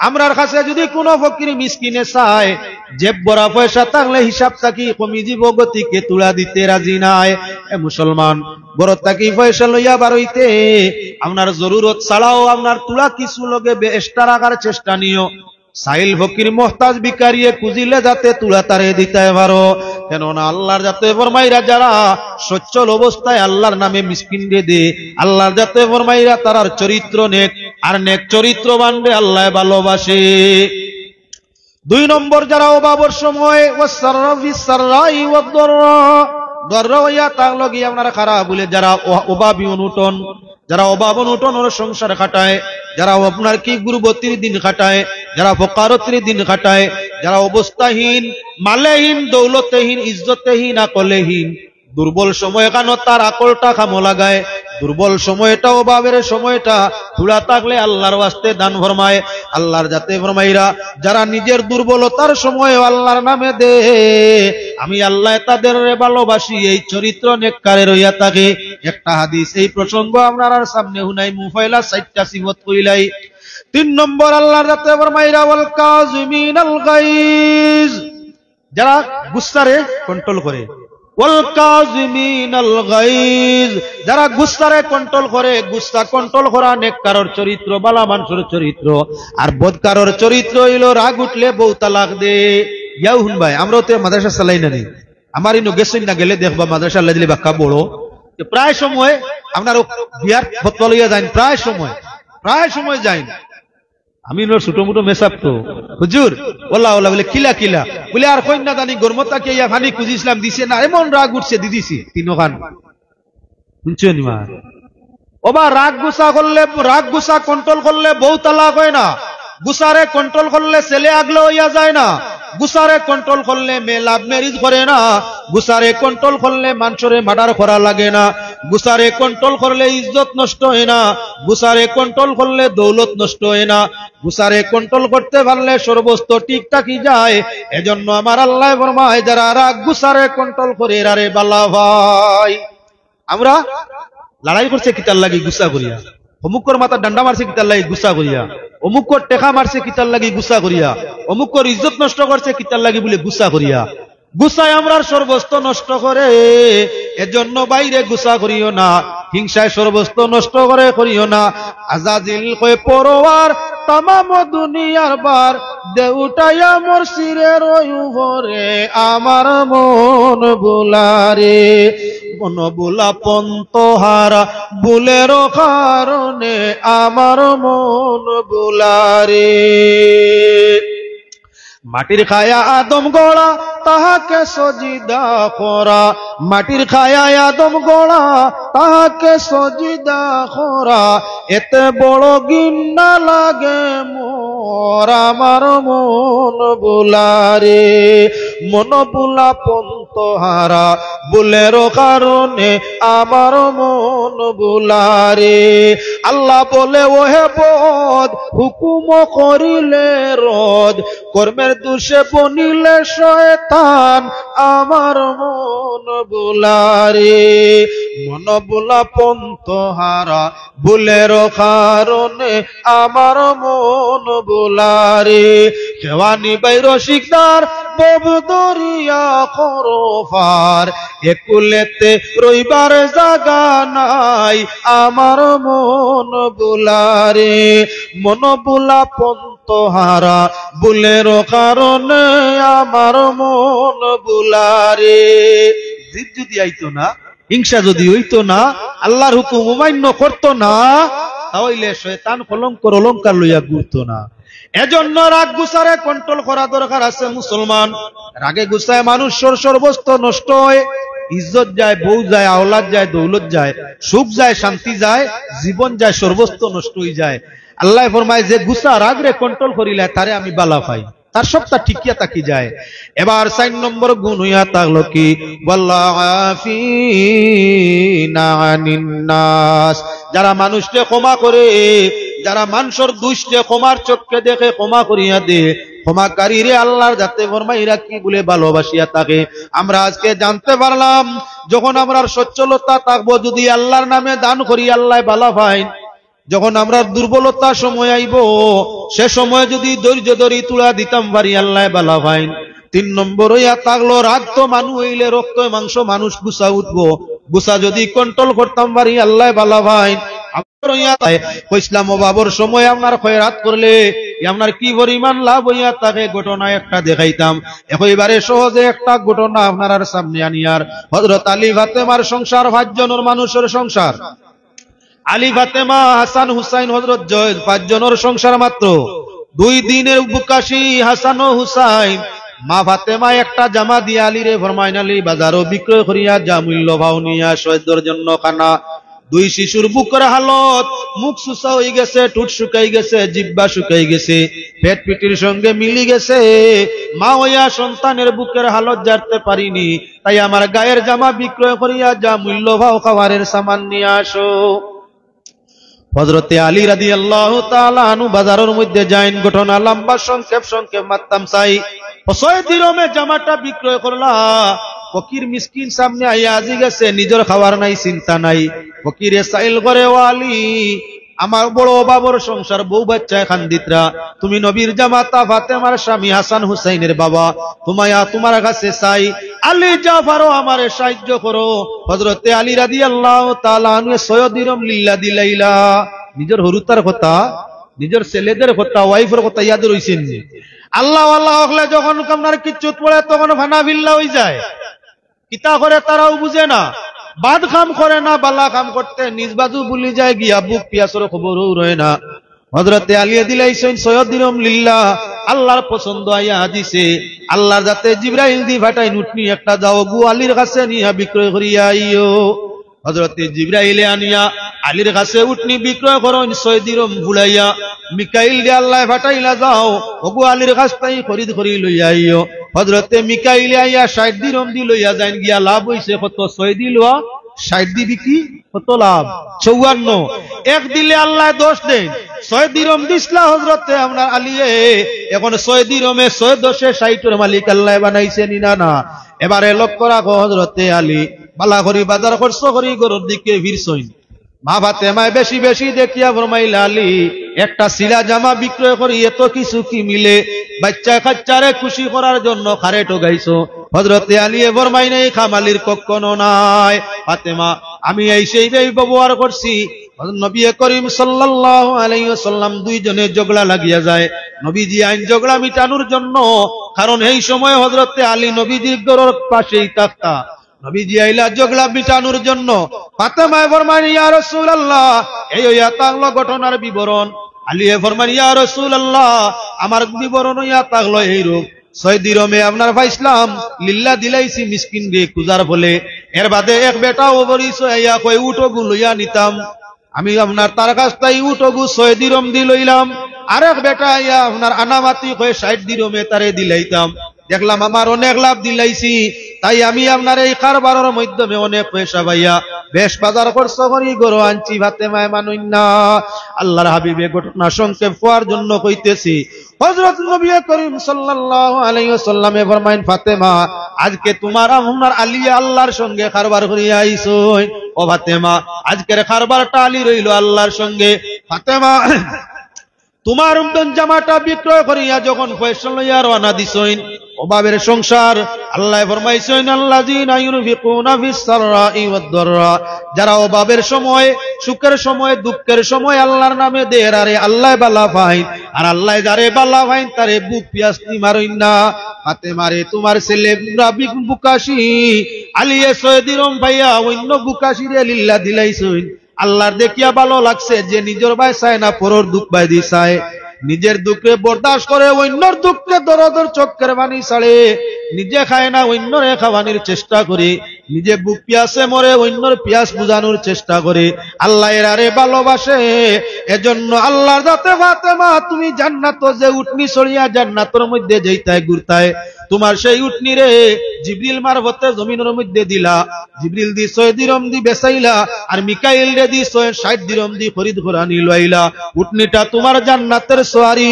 আমরার কাছে যদি কোনো ফকির মিসকিনে চায়, জেব বড়া পয়সা থাকলে হিসাব থাকি কমিজি ভগতিকে তুলা দিতে রাজি নাই। এ মুসলমান, বড় থাকি পয়সা লইয়া বারইতে আপনার জরুরত ছাড়াও আপনার তুলা কিছু লগে বেস্টা রাখার চেষ্টা নিও। সাইল ফকির মোহতাজ ভিখারিয়ে খুঁজিলে যাতে তুলা তারে দিতে পারো, কেননা আল্লাহর যাতে ফরমাইরা যারা সচ্ছল অবস্থায় আল্লাহর নামে মিসকিন দে, আল্লাহর যাতে ফরমাইরা তারার চরিত্র নেক, আর নেক চরিত্র বানবে আল্লাহ ভালোবাসে। 2 নম্বর, যারা অভাবের সময় ওয়াসসাররাফিস সাররাই ওয়াদ দাররা, দাররা ইয়া তাগলো গিয়ে আপনারা খারাপ বলে যারা অভাবী অনুটন, যারা অভাব অনুটন ওর সংসার খাটায়, যারা আপনার কি গুরুবতীর দিন খাটায়, যারা ফকারতির দিন খাটায়, যারা অবস্থাহীন, মালেহীন, দৌলতেহীন, ইজ্জতেহীন, আকলেহীন, দুর্বল সময় কেন তার আকলটা কামো লাগায়, দুর্বল সময়টা অভাবের সময়টা খুলা থাকলে আল্লাহর ওয়াস্তে দান ফরমায়। আল্লাহর যাতে ফরমাইরা যারা নিজের দুর্বলতার সময় আল্লাহর নামে দে, আমি আল্লাহ তাদের ভালোবাসি, এই চরিত্র নেককারে রইয়া থাকে। একটা হাদিস এই প্রসঙ্গ আপনার সামনে হুনাই মুফাইলা 4টা সিফত কইলাই। 3 নম্বর, আল্লাহর যাতে ফরমাইরা ওয়াল কাযিমিনাল গায়জ, যারা গুসারে কন্ট্রোল করে, ওয়াল কাযিমিনাল গায়জ, যারা গুসারে কন্ট্রোল করে। গুসা কন্ট্রোল করা নেককারর চরিত্র, বালা মানুষের চরিত্র। আর বদকারর চরিত্র হইল রাগ উঠলে বউ তালাক দে। ইয়াও হুন ভাই, আমরাও তো মাদ্রাসা চালাই না, আমার ইনো গেছেন না, গেলে দেখবা মাদ্রাসা আল্লাহ দিলে বাক্কা বড় প্রায় সময় আপনার বিয়ার ফতোয়া লইয়া যান, প্রায় সময় যাইন। আমি ছোট মোটো মেসাব তো হুজুর ওলা ওলা বলে কিলা কিলা বলে, আর কন্যা দানি গরমতাকে ইয়া ফানি খুঁজিছিলাম দিছে না, এমন রাগ উঠছে দিদিছি 3 খান। শুনছেন মা, ওবা রাগ গুসা কন্ট্রোল করলে বউ তালাক হয় না, গুসারে কন্ট্রোল করলে ছেলে আগলে হইয়া যায় না, গুসারে কন্ট্রোল করলে মেয়ে লাভ ম্যারেজ করে না, গুসারে কন্ট্রোল করলে মানুষরে মার্ডার করা লাগে না, গুসারে কন্ট্রোল করলে ইজ্জত নষ্ট হয় না, গুসারে কন্ট্রোল করলে দৌলত নষ্ট হয় না, গুসারে কন্ট্রোল করতে পারলে সর্বস্ত ঠিকঠাকই যায়। এজন্য আমার আল্লাহ ফরমায় যারা রাগ গুসারে কন্ট্রোল করে আরে বালা ভাই, আমরা লড়াই করছে কিতার লাগি গুসা করিয়া, অমুকর মাথা ডান্ডা মারছে কিতার লাগি গুসা করিয়া, অমুকর টেকা মারছে কিতার লাগি গুসা করিয়া, অমুকর ইজ্জত নষ্ট করছে কিতার লাগি বলে গুসা করিয়া। গুসায় আমরা সর্বস্ত নষ্ট করে, এজন্য বাইরে গুসা করিও না, হিংসায় সর্বস্ত নষ্ট করে করিও না। আজাজিল কয় পরওয়ার তামাম দুনিয়ার বার, দেউটাইয়া মোর শিরের উপরে আমার মন বুলারে, মন বুলা পন্তহারা বুলের কারণে আমার মন বুলারে। মাটির খায়া আদম গড়া তাহাকে সজিদা করা, মাটির খায়া আদম গড়া তাহাকে সজিদা করা, এতে বড় গিন্না লাগে মোর আমার মন বুলারে, মন বুলা পন্তহারা বুলের কারণে আমার মন বুলারে। আল্লাহ বলে ওহে বদ হুকুম করিলে রদ, কর্মের দোষে বনিলে শয়তান আমার মন বুলারে, মন বুলা পন্তহারা বুলের কারণে আমার মন বুলারে। কেওয়ানি বাইর শিকদার ববু দরিয়া করফার, একুলেতে রইবার জাগা নাই আমার মন বুলারে, মন বুলা পন্তহারা বুলের কারণে আমার মন বুলারে। জিদ যদি আইতো না, হিংসা যদি হইতো না, আল্লাহর হুকুম অমান্য করতো না, তাহলে শয়তান কলঙ্কর অলঙ্কার লইয়া ঘুরতো না। এজন্য রাগ গুসারে কন্ট্রোল করা দরকার আছে মুসলমান। রাগে গুসায় মানুষ সর্বস্ব নষ্ট হয়, ইজ্জত যায়, বউ যায়, আওলাদ যায়, দৌলত যায়, সুখ যায়, শান্তি যায়, জীবন যায়, সর্বস্ব নষ্ট হয়ে যায়। আল্লাহ ফরমায় যে গুসা রাগরে কন্ট্রোল করিলে তারে আমি বালা পাই, তার সবটা ঠিকিয়া তাকি যায়। এবার 4 নম্বর গুণ হইয়া থাকলো কি, ওয়াল্লাহু আফিনা আনিন নাস, যারা মানুষকে ক্ষমা করে, যারা মানুষের দুষ্টে ক্ষমার চোখকে দেখে ক্ষমা করিয়া দে, ক্ষমাকারীরে আল্লাহর যাতে ফরমাইরা কি বলে ভালোবাসিয়া থাকে। আমরা আজকে জানতে পারলাম, যখন আমরা সচ্ছলতা থাকবো, যদি আল্লাহর নামে দান করি আল্লাহ ভালো পাইন। যখন আমরা দুর্বলতার সময় আইব, সে সময় যদি ধৈর্য ধরি তুলা দিতাম পারি আল্লাহ ভালো পাইন। 3 নম্বর হইয়া থাকলো, রাগ তো মানুষ হইলে রক্ত মাংস মানুষ গুছা উঠবো, গুছা যদি কন্ট্রোল করতাম পারি আল্লাহ ভালো পাইন। ইসলাম ও বাবর সময় আপনার খয়রাত করলে আপনার কি পরিমাণ লাভ হইয়া থাকে, ঘটনা একটা দেখাইতাম। একেবারে সহজে একটা ঘটনা আপনার সামনে আনিয়ার। হযরত আলী ফাতেমার সংসার, 5 জনের মানুষের সংসার। আলী ফাতেমা হাসান হুসাইন হযরত জয়েদ 5 জনের সংসার মাত্র। 2 দিনের বুকাশি হাসান ও হুসাইন। মা ফাতেমা একটা জামা দিয়ে আলীরে ফরমাইন, আলী বাজারও বিক্রয় করিয়া যা মূল্য ভাও নিয়া শহীদের জন্য খানা। 2 শিশুর বুকের হালত, মুখ সুসা হয়ে গেছে, ঠোঁট শুকাই গেছে, জিহ্বা শুকাই গেছে, পেট পিটির সঙ্গে মিলি গেছে। মা হইয়া সন্তানের বুকের হালত জানতে পারিনি, তাই আমার গায়ের জামা বিক্রয় করিয়া যা মূল্য ভাও খাবারের সামান নিয়ে আসো। হযরতে আলী রাদিয়াল্লাহু তাআলা আনহু বাজারের মধ্যে যাইন। ঘটনা লম্বা, সংক্ষেপ মাত্তাম চাই। 6 দিরহমে জামাটা বিক্রয় করলা। ফকির মিসকিন সামনে আইয়া আজি গেছে, নিজের খাবার নাই, চিন্তা নাই। ফকিরে সাইল করে, ও আলী, আমার বড় বাবর সংসার, বউ বাচ্চা খান্দিতরা, তুমি নবীর জামাতা ফাতেমার স্বামী হাসান হুসাইনের বাবা, তোমার কাছে চাই, আলী জাফারও আমারে সাহায্য করো। হযরতে আলী রাদিয়াল্লাহু তাআলা আনহু 6 দিরহম লিল্লাহ দিলাইলা। নিজের হরুতার কথা, নিজের ছেলেদের কথা, ওয়াইফের কথা ইয়াদ রইছেন। আল্লাহ আল্লাহ হলে যখন আপনার কিচ্ছুত পড়ে তখন ফানা বিল্লা হয়ে যায়। কিতা করে তারাও বুঝে না, বাদ কাম করে না, বালা কাম করতে নিজ বাজু ভুলি যায়, গিয়া বুক পিয়াসের খবরও রয় না। হযরতে আলী দিলাইছেন 6 দিরহম লিল্লাহ। আল্লাহর পছন্দ আইয়া দিছে। আল্লাহর যাতে জিবরাইল দি ফাটাই নুটনি একটা যাও গু আলীর কাছে নিয়া বিক্রয় করিয়া আইও। হযরতে জিবরাইলে আনিয়া আলীর কাছে উটনি বিক্রয় করেন 6 দিরহম ভুলাইয়া। মিকাইল দিয়ে আল্লাহ ফাটাইলা যাও ওগু আলীর কাছ তাই খরিদ করি লইয়া আইও। হযরতে মিকাইলে আইয়া 60 দিরহম দি লইয়া যাইন। গিয়া লাভ হইছে কত? 6 দিলওয়া 60 দি বিক্রি, কত লাভ? 54। 1 দিলে আল্লাহ 10 দেন। 6 দিরহম দিছলা হযরতে আপনার আলীয়ে। এখন 6 দিরহমে 6 10 60 মালিক আল্লাহ বানাইছে নি না? এবারে লক্ষ্য রাখো, হযরতে আলী বালা করি বাজার খরচ করি গরুর দিকে ফিরছইন। মা ফাতেমায় বেশি বেশি দেখিয়া ফরমাইলা, আলী একটা সিলা জামা বিক্রয় করি এত কিছু কি মিলে? বাচ্চা কাচ্চারে খুশি করার জন্য খারে টোগাইছো। হযরতে আলী ফরমাই নাই, খামালির কখনো নাই। ফাতেমা, আমি এই সেই ব্যবহার করছি। নবী করিম সাল্লাল্লাহু আলাইহি ওয়াসাল্লাম 2 জনে ঝগড়া লাগিয়া যায়। নবীজি আইন ঝগড়া মিটানোর জন্য, কারণ এই সময় হযরতে আলী নবীজির ঘরের পাশেই থাকতা। নবীজি আইলা ঝগড়া মিটানোর জন্য। ফাতেমা ফরমায়, ইয়া রাসূলুল্লাহ, এই হইয়া তাহলো ঘটনার বিবরণ। আলিয়ে ফরমান ইয়া রাসূলুল্লাহ আমার বিবরণ ইয়া তাগলো এই রূপ 6 দিরমে আপনার পাইছিলাম লিল্লাহ দিলাইছি মিসকিন রে কুজার বলে এর বাদে এক বেটা ওবরিস ইয়া কই উটো গুলইয়া নিতাম আমি আপনার তার কাছ থেকে উটো গু 6 দিরম দি লইলাম আরেক বেটা ইয়া আপনার আনামাতি কই 60 দিরমে তারে দিলাইতাম দেখলাম আমার অনেক লাভ দিলাইছি তাই আমি আপনার এই কারবারের মাধ্যমে অনেক পয়সা পাইয়া বেশ বাজার খরচ করি গরু আনছি ফাতেমায় মানুন না আল্লাহর হাবিবে ঘটনা সংক্ষেপ হওয়ার জন্য কইতেছি হযরত নবী করিম সাল্লাল্লাহু আলাইহি ওয়াসাল্লামে ফরমাইন ফাতেমা আজকে তোমার আপনার আলিয়া আল্লাহর সঙ্গে কারবার করিয়া আইছো ও ফাতেমা আজকের কারবারটা আলী রইল আল্লাহর সঙ্গে ফাতেমা তোমার জামাটা বিক্রয় করিয়া যখন পয়সা লইয়া রওনা দিছইন অভাবের সংসার আল্লাহ ফরমাইছেন আল্লাযীনা ইউনফিকুনা ফিস সাররাই ওয়াদ দাররা যারা অভাবের সময় সুখের সময় দুঃখের সময় আল্লাহর নামে দেয় আরে আল্লাহ বালা পাইন আর আল্লাহ যারে বালা পাইন তারে বুক পিয়াসনি মারইন না ফাতেমারে তোমার ছেলে রাবি বুকাশি আলিয়ে সয়দিরম ভাইয়া অন্য বুকাশি রে লিল্লাহ দিলাইছেন আল্লাহর দেখিয়া ভালো লাগছে যে নিজের ভাই চায় না পরের দুঃখ ভাই দি চায় নিজের দুঃখে বরদাস্ত করে অন্যর দুঃখে দরদর চক্কের বাণী ছাড়ে নিজে খায় না অন্যরে খাওয়ানোর চেষ্টা করে নিজে বুক পিয়াসে মরে অন্যর পিয়াস বুঝানোর চেষ্টা করে আল্লাহ এর আরে ভালোবাসে এজন্য আল্লাহর দাতে ফাতেমা তুমি জান্নাত যে উঠনি সরিয়া জান্নাতের মধ্যে যাইতায় ঘুরতায় তোমার সেই উটনি রে জিবরিল মারফতে জমিনের মধ্যে দিলা জিবরিল দি 6 দিরম দি বেচাইলা আর মিকাইল রে দি 60 দিরম দি খরিদ করানি লইলা উটনিটা তোমার জান্নাতের সওয়ারি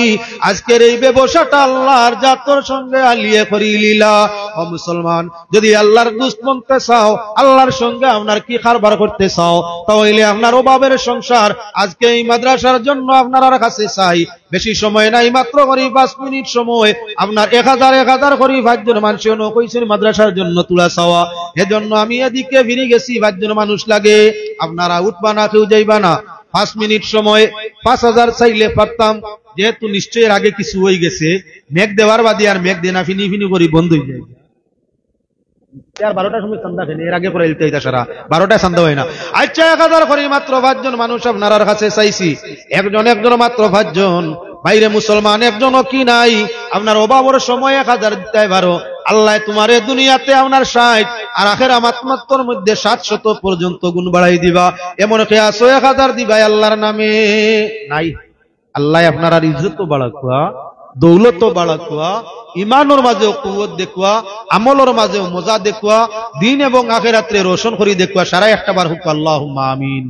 আজকের এই ব্যবসাটা আল্লাহর জাতর সঙ্গে আলিয়ে করিলিলা ও মুসলমান যদি আল্লাহর দোস্ত বনতে চাও আল্লাহর সঙ্গে আপনার কি কারবার করতে চাও তাহলে আপনার অভাবের সংসার আজকে এই মাদ্রাসার জন্য আপনার কাছে চাই বেশি সময় নাই মাত্র করি 5 মিনিট সময় আপনার 1000 করি 5 জন মানুষ কইছেন মাদ্রাসার জন্য তুলা চাওয়া এজন্য আমি এদিকে ফিরে গেছি 5 জন মানুষ লাগে আপনারা উঠবা না কেউ যাইবা না 5 মিনিট সময় 5000 চাইলে পারতাম যেহেতু নিশ্চয়ের আগে কিছু হয়ে গেছে মেঘ দেওয়ার বাদে আর মেঘ দেনা ফিনি ফিনি করি বন্ধ হয়ে যায় আর 12টার সময় চান্দা দেন এর আগে করে ইলতে হইতা সারা 12টায় চান্দা হয় না আচ্ছা 1000 করি মাত্র 5 জন মানুষ আপনার কাছে চাইছি একজন মাত্র 5 জন বাইরে মুসলমান একজনও কি নাই আপনার অভাবের সময় 1000 দিতে পারো আল্লাহ তোমারে দুনিয়াতে আপনার 60 আর আখিরাত মাত্র মধ্যে 700 পর্যন্ত গুণ বাড়াই দিবা এমন কি আছে 1000 দিবা আল্লাহর নামে নাই আল্লাহ আপনার আর ইজ্জত বাড়াকুয়া দৌলত বাড়াকুয়া ইমানের মাঝে কুওয়াত দেখুয়া আমলের মাঝে মজা দেখুয়া দিন এবং আখিরাতে রোশন করি দেখুয়া সারা একটা বার হুক আল্লাহুম্মা আমিন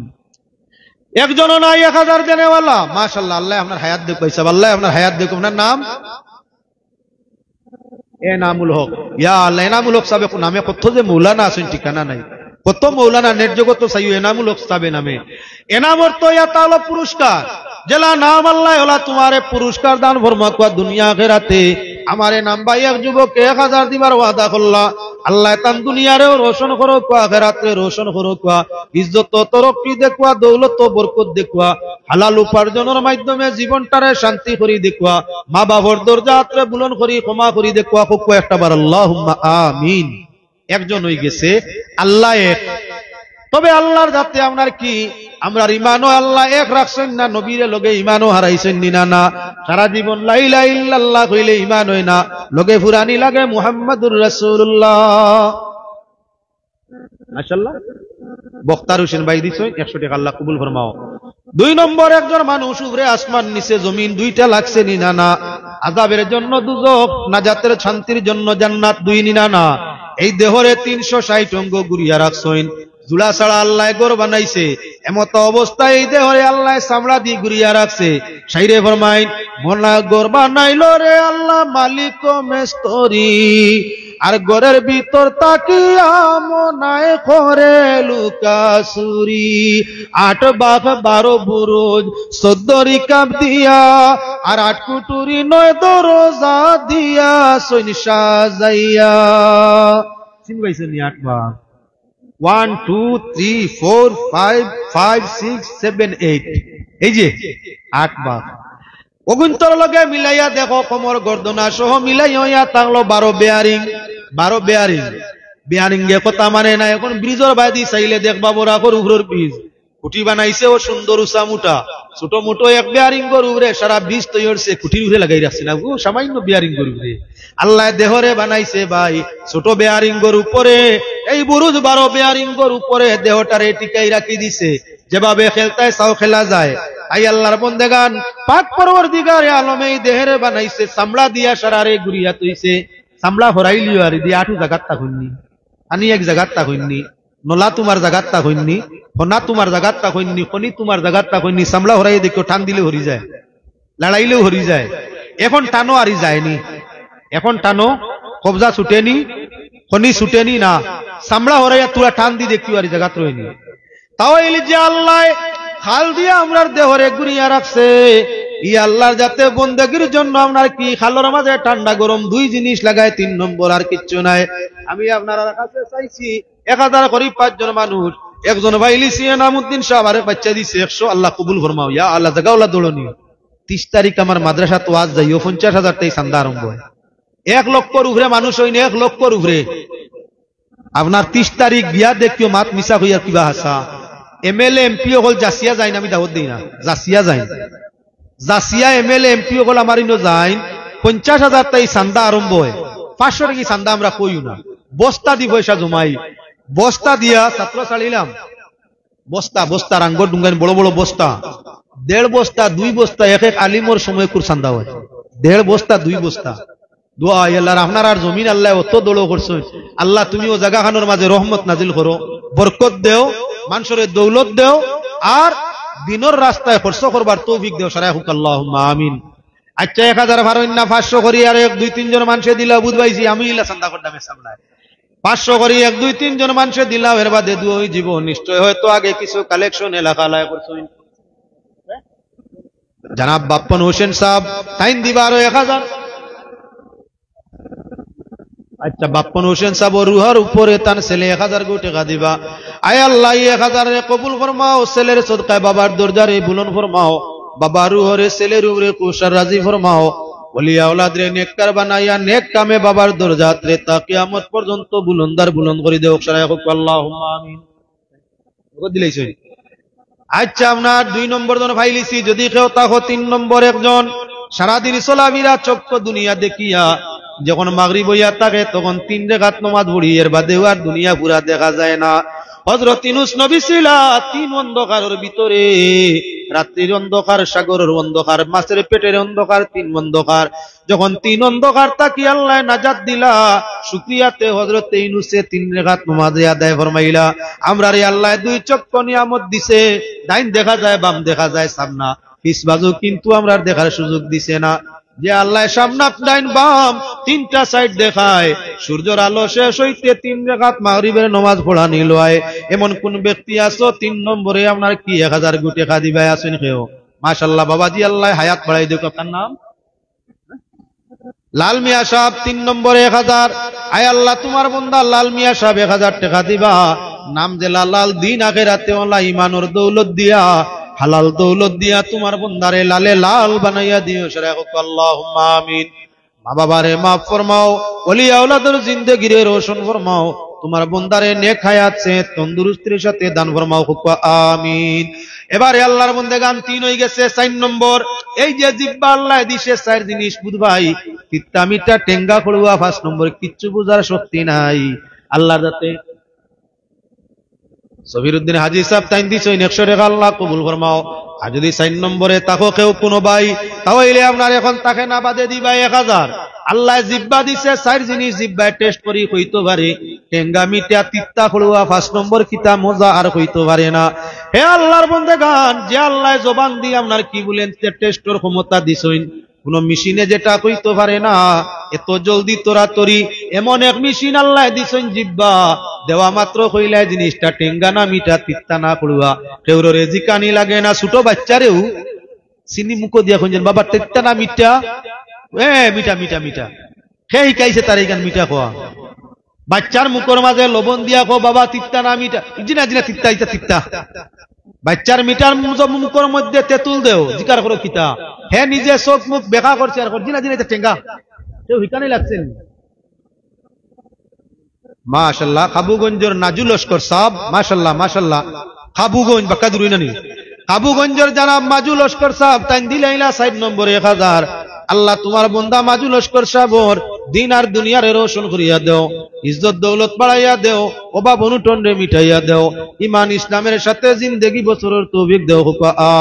একজনও নাই 1000 দেনেওয়ালা মাশাআল্লাহ আল্লাহ আপনার হায়াত দেখ পয়সা আল্লাহ আপনার হায়াত দেখুন আপনার নাম এনামুল হক ইয়া আল্লাহ এনামুল হক সাহেব নামে কত যে মাওলানা আছেন ঠিকানা নাই কত মাওলানা নেট জগত সাইয়্যিদ এনামুল হক সাহেব নামে এনামর তো ইয়া তাআলা পুরস্কার জেলা নাম আল্লাহ ওলা তোমারে পুরস্কার দান ফরমাকুয়া দুনিয়া আখিরাতে আমারে নাম ভাই এক যুবক 1000 দিবার ওয়াদা করলা আল্লাহ তান দুনিয়ারেও রোশন করো আখিরাতে রোশন করো ইজ্জত তরক্কি দেখুয়া দৌলত বরকত দেখুয়া হালাল উপার্জনের মাধ্যমে জীবনটারে শান্তি করি দেখুয়া মা বাবার দরজাতে বুলন করি ক্ষমা করি দেখুয়া খুব একটা বার আল্লাহুম্মা আমিন একজন হয়ে গেছে আল্লাহ এক তবে আল্লাহর জাতে আপনার কি আমরা ঈমানও আল্লাহ এক রাখছেন না নবীর লগে ঈমানও হারাইছেন না না সারা জীবন লা ইলাহা ইল্লাল্লাহ কইলে ঈমান হয় না লগে ফুরানি লাগে মুহাম্মাদুর রাসূলুল্লাহ মাশাআল্লাহ বক্তার হোসেন ভাই দিছেন 100 টাকা আল্লাহ কবুল ফরমাও 2 নম্বর একজন মানুষ উপরে আসমান নিচে জমিন দুইটা লাগছে না না আযাবের জন্য দুজক নাজাতের শান্তির জন্য জান্নাত দুই না এই দেহরে 360 অঙ্গ গুরিয়া রাখছেন জুলা ছাড়া আল্লাহ গর বানাইছে এমত অবস্থায় এই দেহরে আল্লাহ চামড়া দিয়ে ঘুরিয়া রাখছে শাইরে ফরমাইন মনা গর বানাইলো রে আল্লাহ মালিক মেস্তরি আর গরের ভিতর তাকিয়া মনায় করে লুকাসুরি 8 বাঘ 12 বুরুজ 14 রিকাব দিয়া আর 8 কুটুরি 9 দরজা দিয়া সৈন সাজাইয়া চিনবাইছেন 8 বাঘ 1 2 3 4 5 5 6 7 8 এই যে 8 বাঘ অগুন্তর লগে মিলাইয়া দেখো কোমর গর্দনা সহ মিলাইয়া তাহলো 12 বেয়ারিং এ কথা মানে না এখন ব্রিজর বাইদি চাইলে দেখবা বড় আকর উপরের ব্রিজ খুঁটি বানাইছে ও সুন্দর উঁচা মুটা, ছোট মোটো এক বিয়ারিং গরুরে সারা বীজ তৈরি হচ্ছে, খুঁটির উঠে লাগাই রাখছে না, সামান্য বিয়ারিং গরুরে আল্লাহ দেহরে বানাইছে ভাই ছোট বিয়ারিং গরু পরে, এই বুরুজ 12 বিয়ারিং গরু পরে দেহটারে টিকাই রাখি দিছে, যেভাবে খেলতায় চাও খেলা যায়। আই আল্লাহর বন্দেগান, পাক পরওয়ারদিগার আলমে এই দেহরে বানাইছে চামড়া দিয়া সারারে গুড়িয়া তৈছে, চামড়া হরাইলিও আর দিয়ে আঠু জাগাত তা হইনি, আনি এক জাগাত তা হইনি, নলা তোমার জাগাত তা হইনি, ফনা তোমার জাগাত তা হইনি, ফনি তোমার জাগাত তা হইনি, চামড়া হরাই দেখো টান দিলে হরি যায়, লড়াইলেও হরি যায়। এখন টানো আরি যায়নি, এখন টানো কবজা ছুটেনি, ফনি ছুটেনি না, চামড়া হরাইয়া তোরা টান দি দেখি আরি জাগাত রইনি। তাও এই যে আল্লাহ খাল দিয়ে আমরার দেহরে গুড়িয়া রাখছে, ই আল্লাহর যাতে বন্দেগীর জন্য আপনার কি খালের মাঝে ঠান্ডা গরম 2 জিনিস লাগায়, 3 নম্বর আর কিচ্ছু নাই। আমি আপনার কাছে চাইছি 1000 করি 5 জন মানুষ, একজন ভাইলি সিয়ানামউদ্দিন সাহেব আরে বাচ্চা দিছে 100, আল্লাহ কবুল ফরমাও ইয়া আল্লাহ, জাগাওলা দৌড়নি। 30 তারিখ আমার মাদ্রাসা তো আজ যাইও 50,000 টাই চান্দা আরম্ভ হয়, 1 লক্ষর উপরে মানুষ হইনি, 1 লক্ষর উপরে আপনার 30 তারিখ বিয়া দেখিও মাত মিশা হইয়া কিবা হাসা। এমএলএ এমপি হল জাসিয়া যাই, আমি দাওয়াত দিই না, জাসিয়া যাই, জাসিয়া এমএলএ এমপি হল আমার ইনো যাই, 50,000 টাই চান্দা আরম্ভ হয়, 500 টাকা চান্দা আমরা কইও না, বস্তা দি পয়সা জমাই, বস্তা দিয়া ছাত্র চালিলাম, বস্তা বস্তা রাঙ্গর ডুঙ্গান বড় বড় বস্তা, 1.5 বস্তা 2 বস্তা এক এক আলিমর সময় কুর চান্দা হয়, 1.5 বস্তা 2 বস্তা। দোয়া আল্লাহ আপনার আর জমিন আল্লাহ অত দৌড় করছো, আল্লাহ তুমি ও জায়গা খানোর মাঝে রহমত নাজিল করো, বরকত দেও, মানুষের দৌলত দেও, আর দিনের রাস্তায় খরচ করবার তৌফিক দেও, সারাই হুক আল্লাহুম্মা আমিন। আচ্ছা 1000 ভারইন না 500 করি আর 1-2-3 জন মানুষে দিলা বুঝবাইছি, আমি ইলা চান্দা করতাম সামলায় 500 করি 1-2-3 জন মানুষে দিলা, এর বাদে দুই জীবন নিশ্চয় হয়তো আগে কিছু কালেকশন এলাকা লায় করছো। জনাব বাপ্পন হোসেন সাহেব টাইম দিবা আরো 1000। আচ্ছা বাপ্পন হোসেন সাহেব রুহার উপরে তার ছেলে 1000 গো টাকা দিবা। আয় আল্লাহ 1000 কবুল ফরমাও, ছেলের সদকায় বাবার দরজারে বুলন ফরমাও, বাবা রুহরে ছেলের উপরে কুশার রাজি ফরমাও, ওলিয়া আওলাদরে নেককার বানাইয়া নেক কামে বাবার দরজাতে তা কিয়ামত পর্যন্ত বুলন্দার বুলন্দ করে দেও, সারাই হোক আল্লাহুম্মা আমিন। দিলাইছে। আচ্ছা আপনার 2 নম্বর জন ফাইলিছি, যদি কেউ তাকো 3 নম্বর একজন সারাদিন চলাফেরা চক্ক দুনিয়া দেখিয়া যখন মাগরিব হইয়া থাকে তখন 3 রাকাত নামাজ পড়ি, এর বাদে আর দুনিয়া পুরা দেখা যায় না। হযরত ইউনূস নবী ছিলা 3 অন্ধকারের ভিতরে, রাত্রির অন্ধকার, সাগরের অন্ধকার, মাছের পেটের অন্ধকার, 3 অন্ধকার। যখন 3 অন্ধকার তাকি আল্লাহ নাজাত দিলা, শুকরিয়াতে হযরত ইউনূসে 3 রাকাত নামাজ আদায় ফরমাইলা। আমরা রে আল্লাহ 2 চক্ক নিয়ামত দিছে, ডাইন দেখা যায়, বাম দেখা যায়, সামনা পিছ বাজু কিন্তু আমরা দেখার সুযোগ দিছে না। যে আল্লাহ সামনা ডাইন বাম 3টা সাইড দেখায়, সূর্যের আলো শেষ হইতে 3 রাকাত মাগরিবের নামাজ পড়া নিল হয়, এমন কোন ব্যক্তি আছো 3 নম্বরে আপনার কি 1000 গো টাকা দিবাই আছেন কেউ? মাশাআল্লাহ বাবাজি, আল্লাহ হায়াত বাড়াই দেখ। আপনার নাম লাল মিয়া সাহেব, 3 নম্বরে 1000। আয় আল্লাহ তোমার বান্দা লাল মিয়া সাহেব 1000 টাকা দিবা, নাম যে লাল, দিন আখিরাতে ওলা ঈমানের দৌলত দিয়া, হালাল দৌলত দিয়া তোমার বান্দারে লালে লাল বানাইয়া দিও, সারাই হোক আল্লাহুম্মা আমিন। মা বাবারে মাফ ফরমাও, ওলি আওলাদের জিন্দেগিরে রোশন ফরমাও, তোমার বান্দারে নেক হায়াত সে তন্দুরুস্তির সাথে দান ফরমাও, হোক আমিন। এবারে আল্লাহর বান্দেগান 3 হয়ে গেছে। 4 নম্বর, এই যে জিহ্বা আল্লাহ দিছে 4 জিনিস বুঝ ভাই, তিত্তা মিঠা টেঙ্গা খড়ুয়া। 5 নম্বর, কিচ্ছু বুঝার শক্তি নাই আল্লাহর যাতে। সফিরউদ্দিন হাজী সাহেব টাইম দিছেন 100 টাকা, আল্লাহ কবুল ফরমাও। আর যদি 4 নম্বরে তাকো কেউ কোনো ভাই, তাহলে আপনার এখন তাকে না বাদে দিবা 1000। আল্লাহ জিহ্বা দিছে 4 জিনিস, জিহ্বায় টেস্ট করি হইতে পারে টেঙ্গা মিঠা তিত্তা খড়ুয়া। 5 নম্বর কিতা মজা আর হইতে পারে না। হে আল্লাহর বান্দাগান, যে আল্লাহ জবান দিয়ে আপনার কি বলেন টেস্টর ক্ষমতা দিছেন, কোন মেশিনে যেটা কইতে পারে না, এত জলদি তোরাতরি এমন এক মেশিন আল্লাহ দিছেন জিহ্বা, দেওয়া মাত্র কইলা জিনিসটা টেঙ্গা না মিঠা তিত্তা না খড়ুয়া, কেউর রেজিকানি লাগে না। ছোট বাচ্চারেও চিনি মুখ দিয়া কইছেন বাবা তিত্তা না মিঠা, মিঠা মিঠা মিঠা, সেই শিকাইছে তার এইখান মিঠা খোয়া। বাচ্চার মুখের মাঝে লবণ দিয়া কো বাবা তিত্তা না মিঠা, জিনা জিনা তিত্তা, ইটা তিত্তা। বাচ্চার মিটার মুখের মধ্যে তেঁতুল দেও, জিকার করো কিতা, হে নিজে চোখ মুখ বেকা করছে আর জিনা জিনা এটা টেঙ্গা, কেউ হিকানি লাগছেন। মাশাআল্লাহ, কাবুগঞ্জের নাজু লস্কর সাহেব, মাশাআল্লাহ মাশাআল্লাহ, কাবুগঞ্জ বাক্কা দূরই না নি কাবুগঞ্জের যারা মাজু লস্কর সাহেব তাই দিলাইলা 4 নম্বর 1000 আল্লাহ তোমার বন্দা মাজু লস্কর সাহেবর দিন আর দুনিয়ার রোশন করিয়া দেও ইজ্জত দৌলত বাড়াইয়া দেও অভাব অনটন রে মিটাইয়া দেও ঈমান ইসলামের সাথে জিন্দেগি বছরের তৌফিক দেও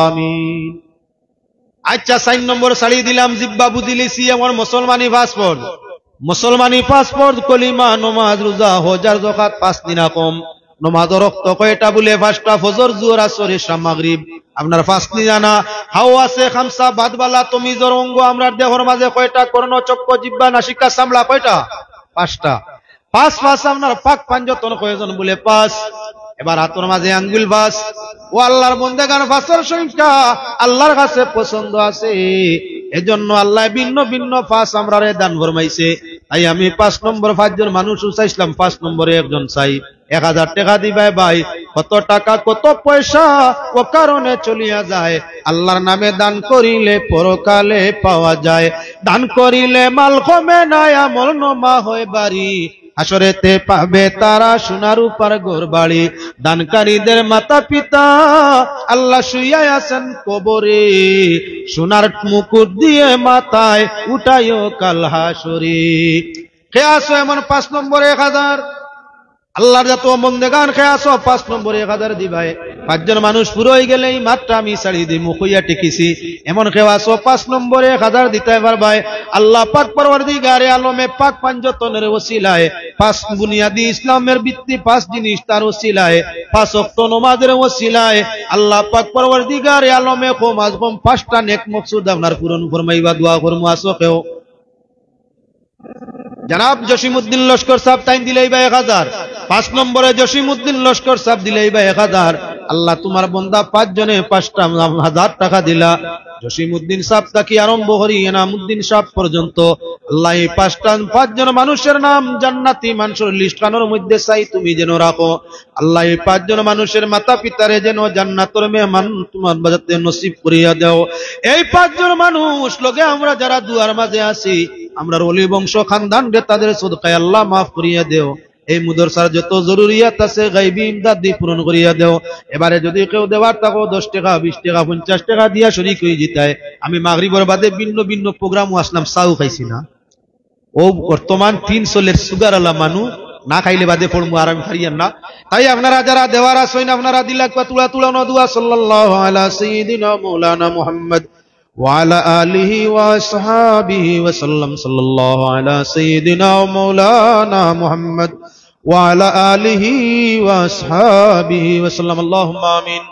আমিন। আচ্ছা 4 নম্বর সাড়ি দিলাম জিব্বা বুঝিলিছি আমার মুসলমানি পাসপোর্ট কলিমা নমাজ রোজা হজ যাকাত 5 দিন কম নমাজ রক্ত কয়টা বলে 5টা ফজর জোহর আসর ইশা মাগরিব আপনার 5 দিন জানা হাও আছে খামসা বাদবালা তমিজর অঙ্গ আমরা দেহর মাঝে কয়টা কর্ণ চক্র জিহ্বা নাসিকা চামড়া কয়টা 5টা 5 আপনার পাক পাঞ্জতন কয়জন বলে 5 এবার হাতের মাঝে আঙ্গুল 5 ও আল্লাহর বান্দাগান 5এর সংখ্যা আল্লাহর কাছে পছন্দ আছে এজন্য আল্লাহ ভিন্ন ভিন্ন 5 আমরারে দান ফরমাইছে তাই আমি 5 নম্বর 5 জন মানুষ চাইছিলাম 5 নম্বরে একজন চাই 1000 টাকা দিবে ভাই কত টাকা কত পয়সা ও কারণে চলিয়া যায় আল্লাহর নামে দান করিলে পরকালে পাওয়া যায় দান করিলে মাল কমে না আমল নমা হয় বাড়ি হাসরেতে পাবে তারা সোনার উপর ঘর বাড়ি দানকারীদের মাতা পিতা আল্লাহ শুইয়া আছেন কবরে সোনার মুকুট দিয়ে মাথায় উঠাইও কাল হাসরে কে আসো এমন 5 নম্বর 1000 আল্লাহর যত বন্দেগান খেয়ে আসো 5 নম্বর 1000 দিবাই 5 জন মানুষ পুরো হয়ে গেলেই মাত্রা আমি ছাড়ি দিই মুখইয়া টিকিছি এমন খেয়ে আসো 5 নম্বর 1000 দিতে পারবাই আল্লাহ পাক পরওয়ারদিগারে আলমে পাক পাঞ্জতনের ওসিলায় 5 বুনিয়াদি ইসলামের ভিত্তি 5 জিনিস তার ওসিলায় 5 ওয়াক্ত নামাজের ওসিলায় আল্লাহ পাক পরওয়ারদিগারে আলমে কম আজ কম 5টা নেক মকসুদ আপনার পূরণ ফরমাইবা দোয়া করমু আসো কেউ জনাব জসিমউদ্দিন লস্কর সাহেব তাই দিলেই ভাই 1000 5 নম্বরে জসিমউদ্দিন লস্কর সাহেব দিলেই ভাই 1000 আল্লাহ তোমার বান্দা 5 জনে 5টা 1000 টাকা দিলা জসিমউদ্দিন সাহেব থেকে আরম্ভ করি এনামউদ্দিন সাহেব পর্যন্ত আল্লাহ এই 5 জন মানুষের নাম জান্নাতি মানুষের লিস্ট কানোর মধ্যে চাই তুমি যেন রাখো আল্লাহ এই 5 জন মানুষের মাতা পিতারে যেন জান্নাতের মেহমান তোমার বাজাতে নসিব করিয়া দাও এই 5 জন মানুষ লগে আমরা যারা দুয়ার মাঝে আছি আমরা ওলি বংশ খানদান রে তাদের সদকায়ে আল্লাহ maaf করিয়া দেও এই মুদরসার যত জরুরিয়াত আছে গায়বী ইমদাদ দি পূরণ করিয়া দাও এবারে যদি কেউ দেওয়ার থাকো 10 টাকা 20 টাকা 50 টাকা দিয়া শরীক হয়ে জিতায় আমি মাগরিবের বাদে ভিন্ন ভিন্ন প্রোগ্রামও আসলাম চাও খাইছি না ও বর্তমান 300 এর সুগার আলা মানুষ না খাইলে বাদে পড়মু আর আমি হারিয়ান না তাই আপনারা যারা দেওয়ার আছেন আপনারা দিলাক তুলা তুলা দোয়া সাল্লাল্লাহু আলা সাইয়্যিদিনা মাওলানা মুহাম্মদ وعلى آله وأصحابه وسلم صلى الله على سيدنا ومولانا محمد وعلى آله وأصحابه وسلم اللهم آمين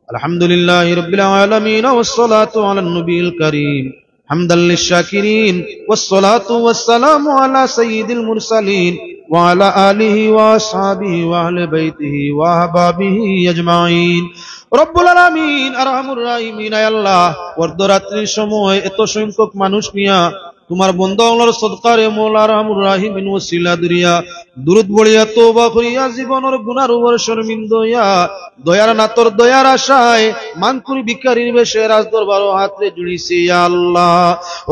الحمد لله رب العالمين والصلاة على النبي الكريم حمدا للشاكرين والصلاة والسلام على سيد المرسلين وعلى آله وأصحابه وأهل بيته وأحبابه أجمعين রব্বুল আলামিন আরহামুর রাহিমিন আয় আল্লাহ বর্দরাত্রির সময় এত সংখ্যক মানুষ নিয়া তোমার বন্দা আল্লাহর সদকারে মওলা আরহামুর রাহিমিন ওসিলা দুরিয়া দুরূদ পড়িয়া তওবা করিয়া জীবনের গুনার উপর শর্মিন্দা হইয়া দয়ার নাতর দয়ার আশায় মানকুরি ভিখারির বেশে রাজ দরবারে হাতে জুড়িছি ইয়া আল্লাহ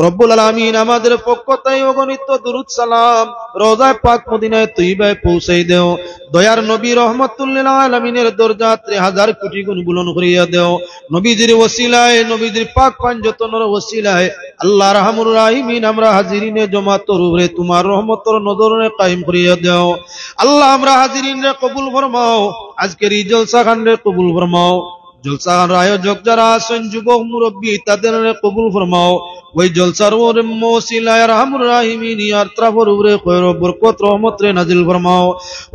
রব্বুল আলামিন আমাদের পক্ষ থেকে অগণিত দুরূদ সালাম রওজায়ে পাক মদিনায়ে তয়্যিবায় পৌঁছাই দাও দয়ার নবী রহমাতুল লিল আলামিনের দরজাতে 1000 কোটি গুণ বুলন্দ করিয়া দাও নবীজির ওসিলায় নবীজির পাক পাঞ্জতনের ওসিলায় আল্লাহ আরহামুর রাহিমিন আমরা হাজিরিনে জমাতর উপরে তোমার রহমতের নজরে কায়েম করিয়া দাও আল্লাহ আমরা হাজিরিনে কবুল ফরমাও আজকের এই জলসা খানরে কবুল ফরমাও জলসা খান আয়োজক যারা আছেন যুবক মুরব্বী তাদের কবুল ফরমাও ওই জলসার ওসিলায় আরহামুর রাহিমিন ইয়ার তরফের উপরে খৈর বরকত রহমত রে নাজিল ফরমাও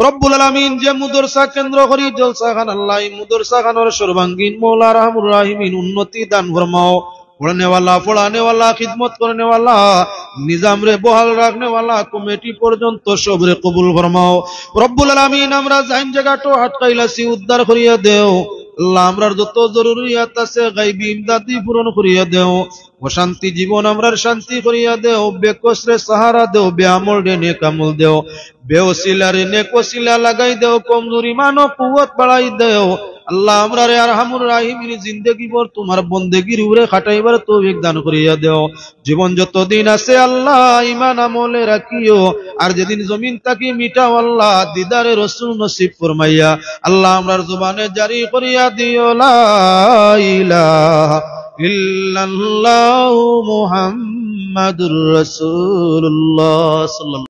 রব্বুল আলামিন যে মুদরসা কেন্দ্র করি জলসা খান আল্লাহ এই মুদরসা খানের সর্বাঙ্গীন মওলা আরহামুর রাহিমিন উন্নতি দান ফরমাও पढ़ने वाला पढ़ाने वाला खिदमत करने वाला निजाम रे बहाल रखने वाला कमिटी पर्यंत सब रे कबूल फरमाओ रब्बुल आलामीन আমরা জাইন জায়গাটো আটকাইলাছি উদ্ধার করিয়া দেও আল্লাহ আমরার যত জরুরিয়াত আছে গায়বী ইমদাদি পূরণ করিয়া দেও অশান্তি জীবন আমরার শান্তি করিয়া দেও বেকসরে সাহারা দেও বেআমল রে নেক আমল দেও বেওসিলা রে নেক ওসিলা লাগাই দেও কমজোরি মানো কুওয়াত বাড়াই দেও আল্লাহ আমরা রে আরহামুর রাহিমিন জিন্দেগি ভর তোমার বন্দেগির উপরে খাটাইবার তৌফিক দান করিয়া দেও। জীবন যতদিন আছে আল্লাহ ঈমান আমলে রাখিও, আর যেদিন জমিন তাকি মিটাও আল্লাহ দিদারে রাসূল নসিব ফরমাইয়া আল্লাহ আমরার জবানে জারি করিয়া দিও লা ইলাহা ইল্লাল্লাহু মুহাম্মাদুর রাসূলুল্লাহ সাল্লাল্লাহু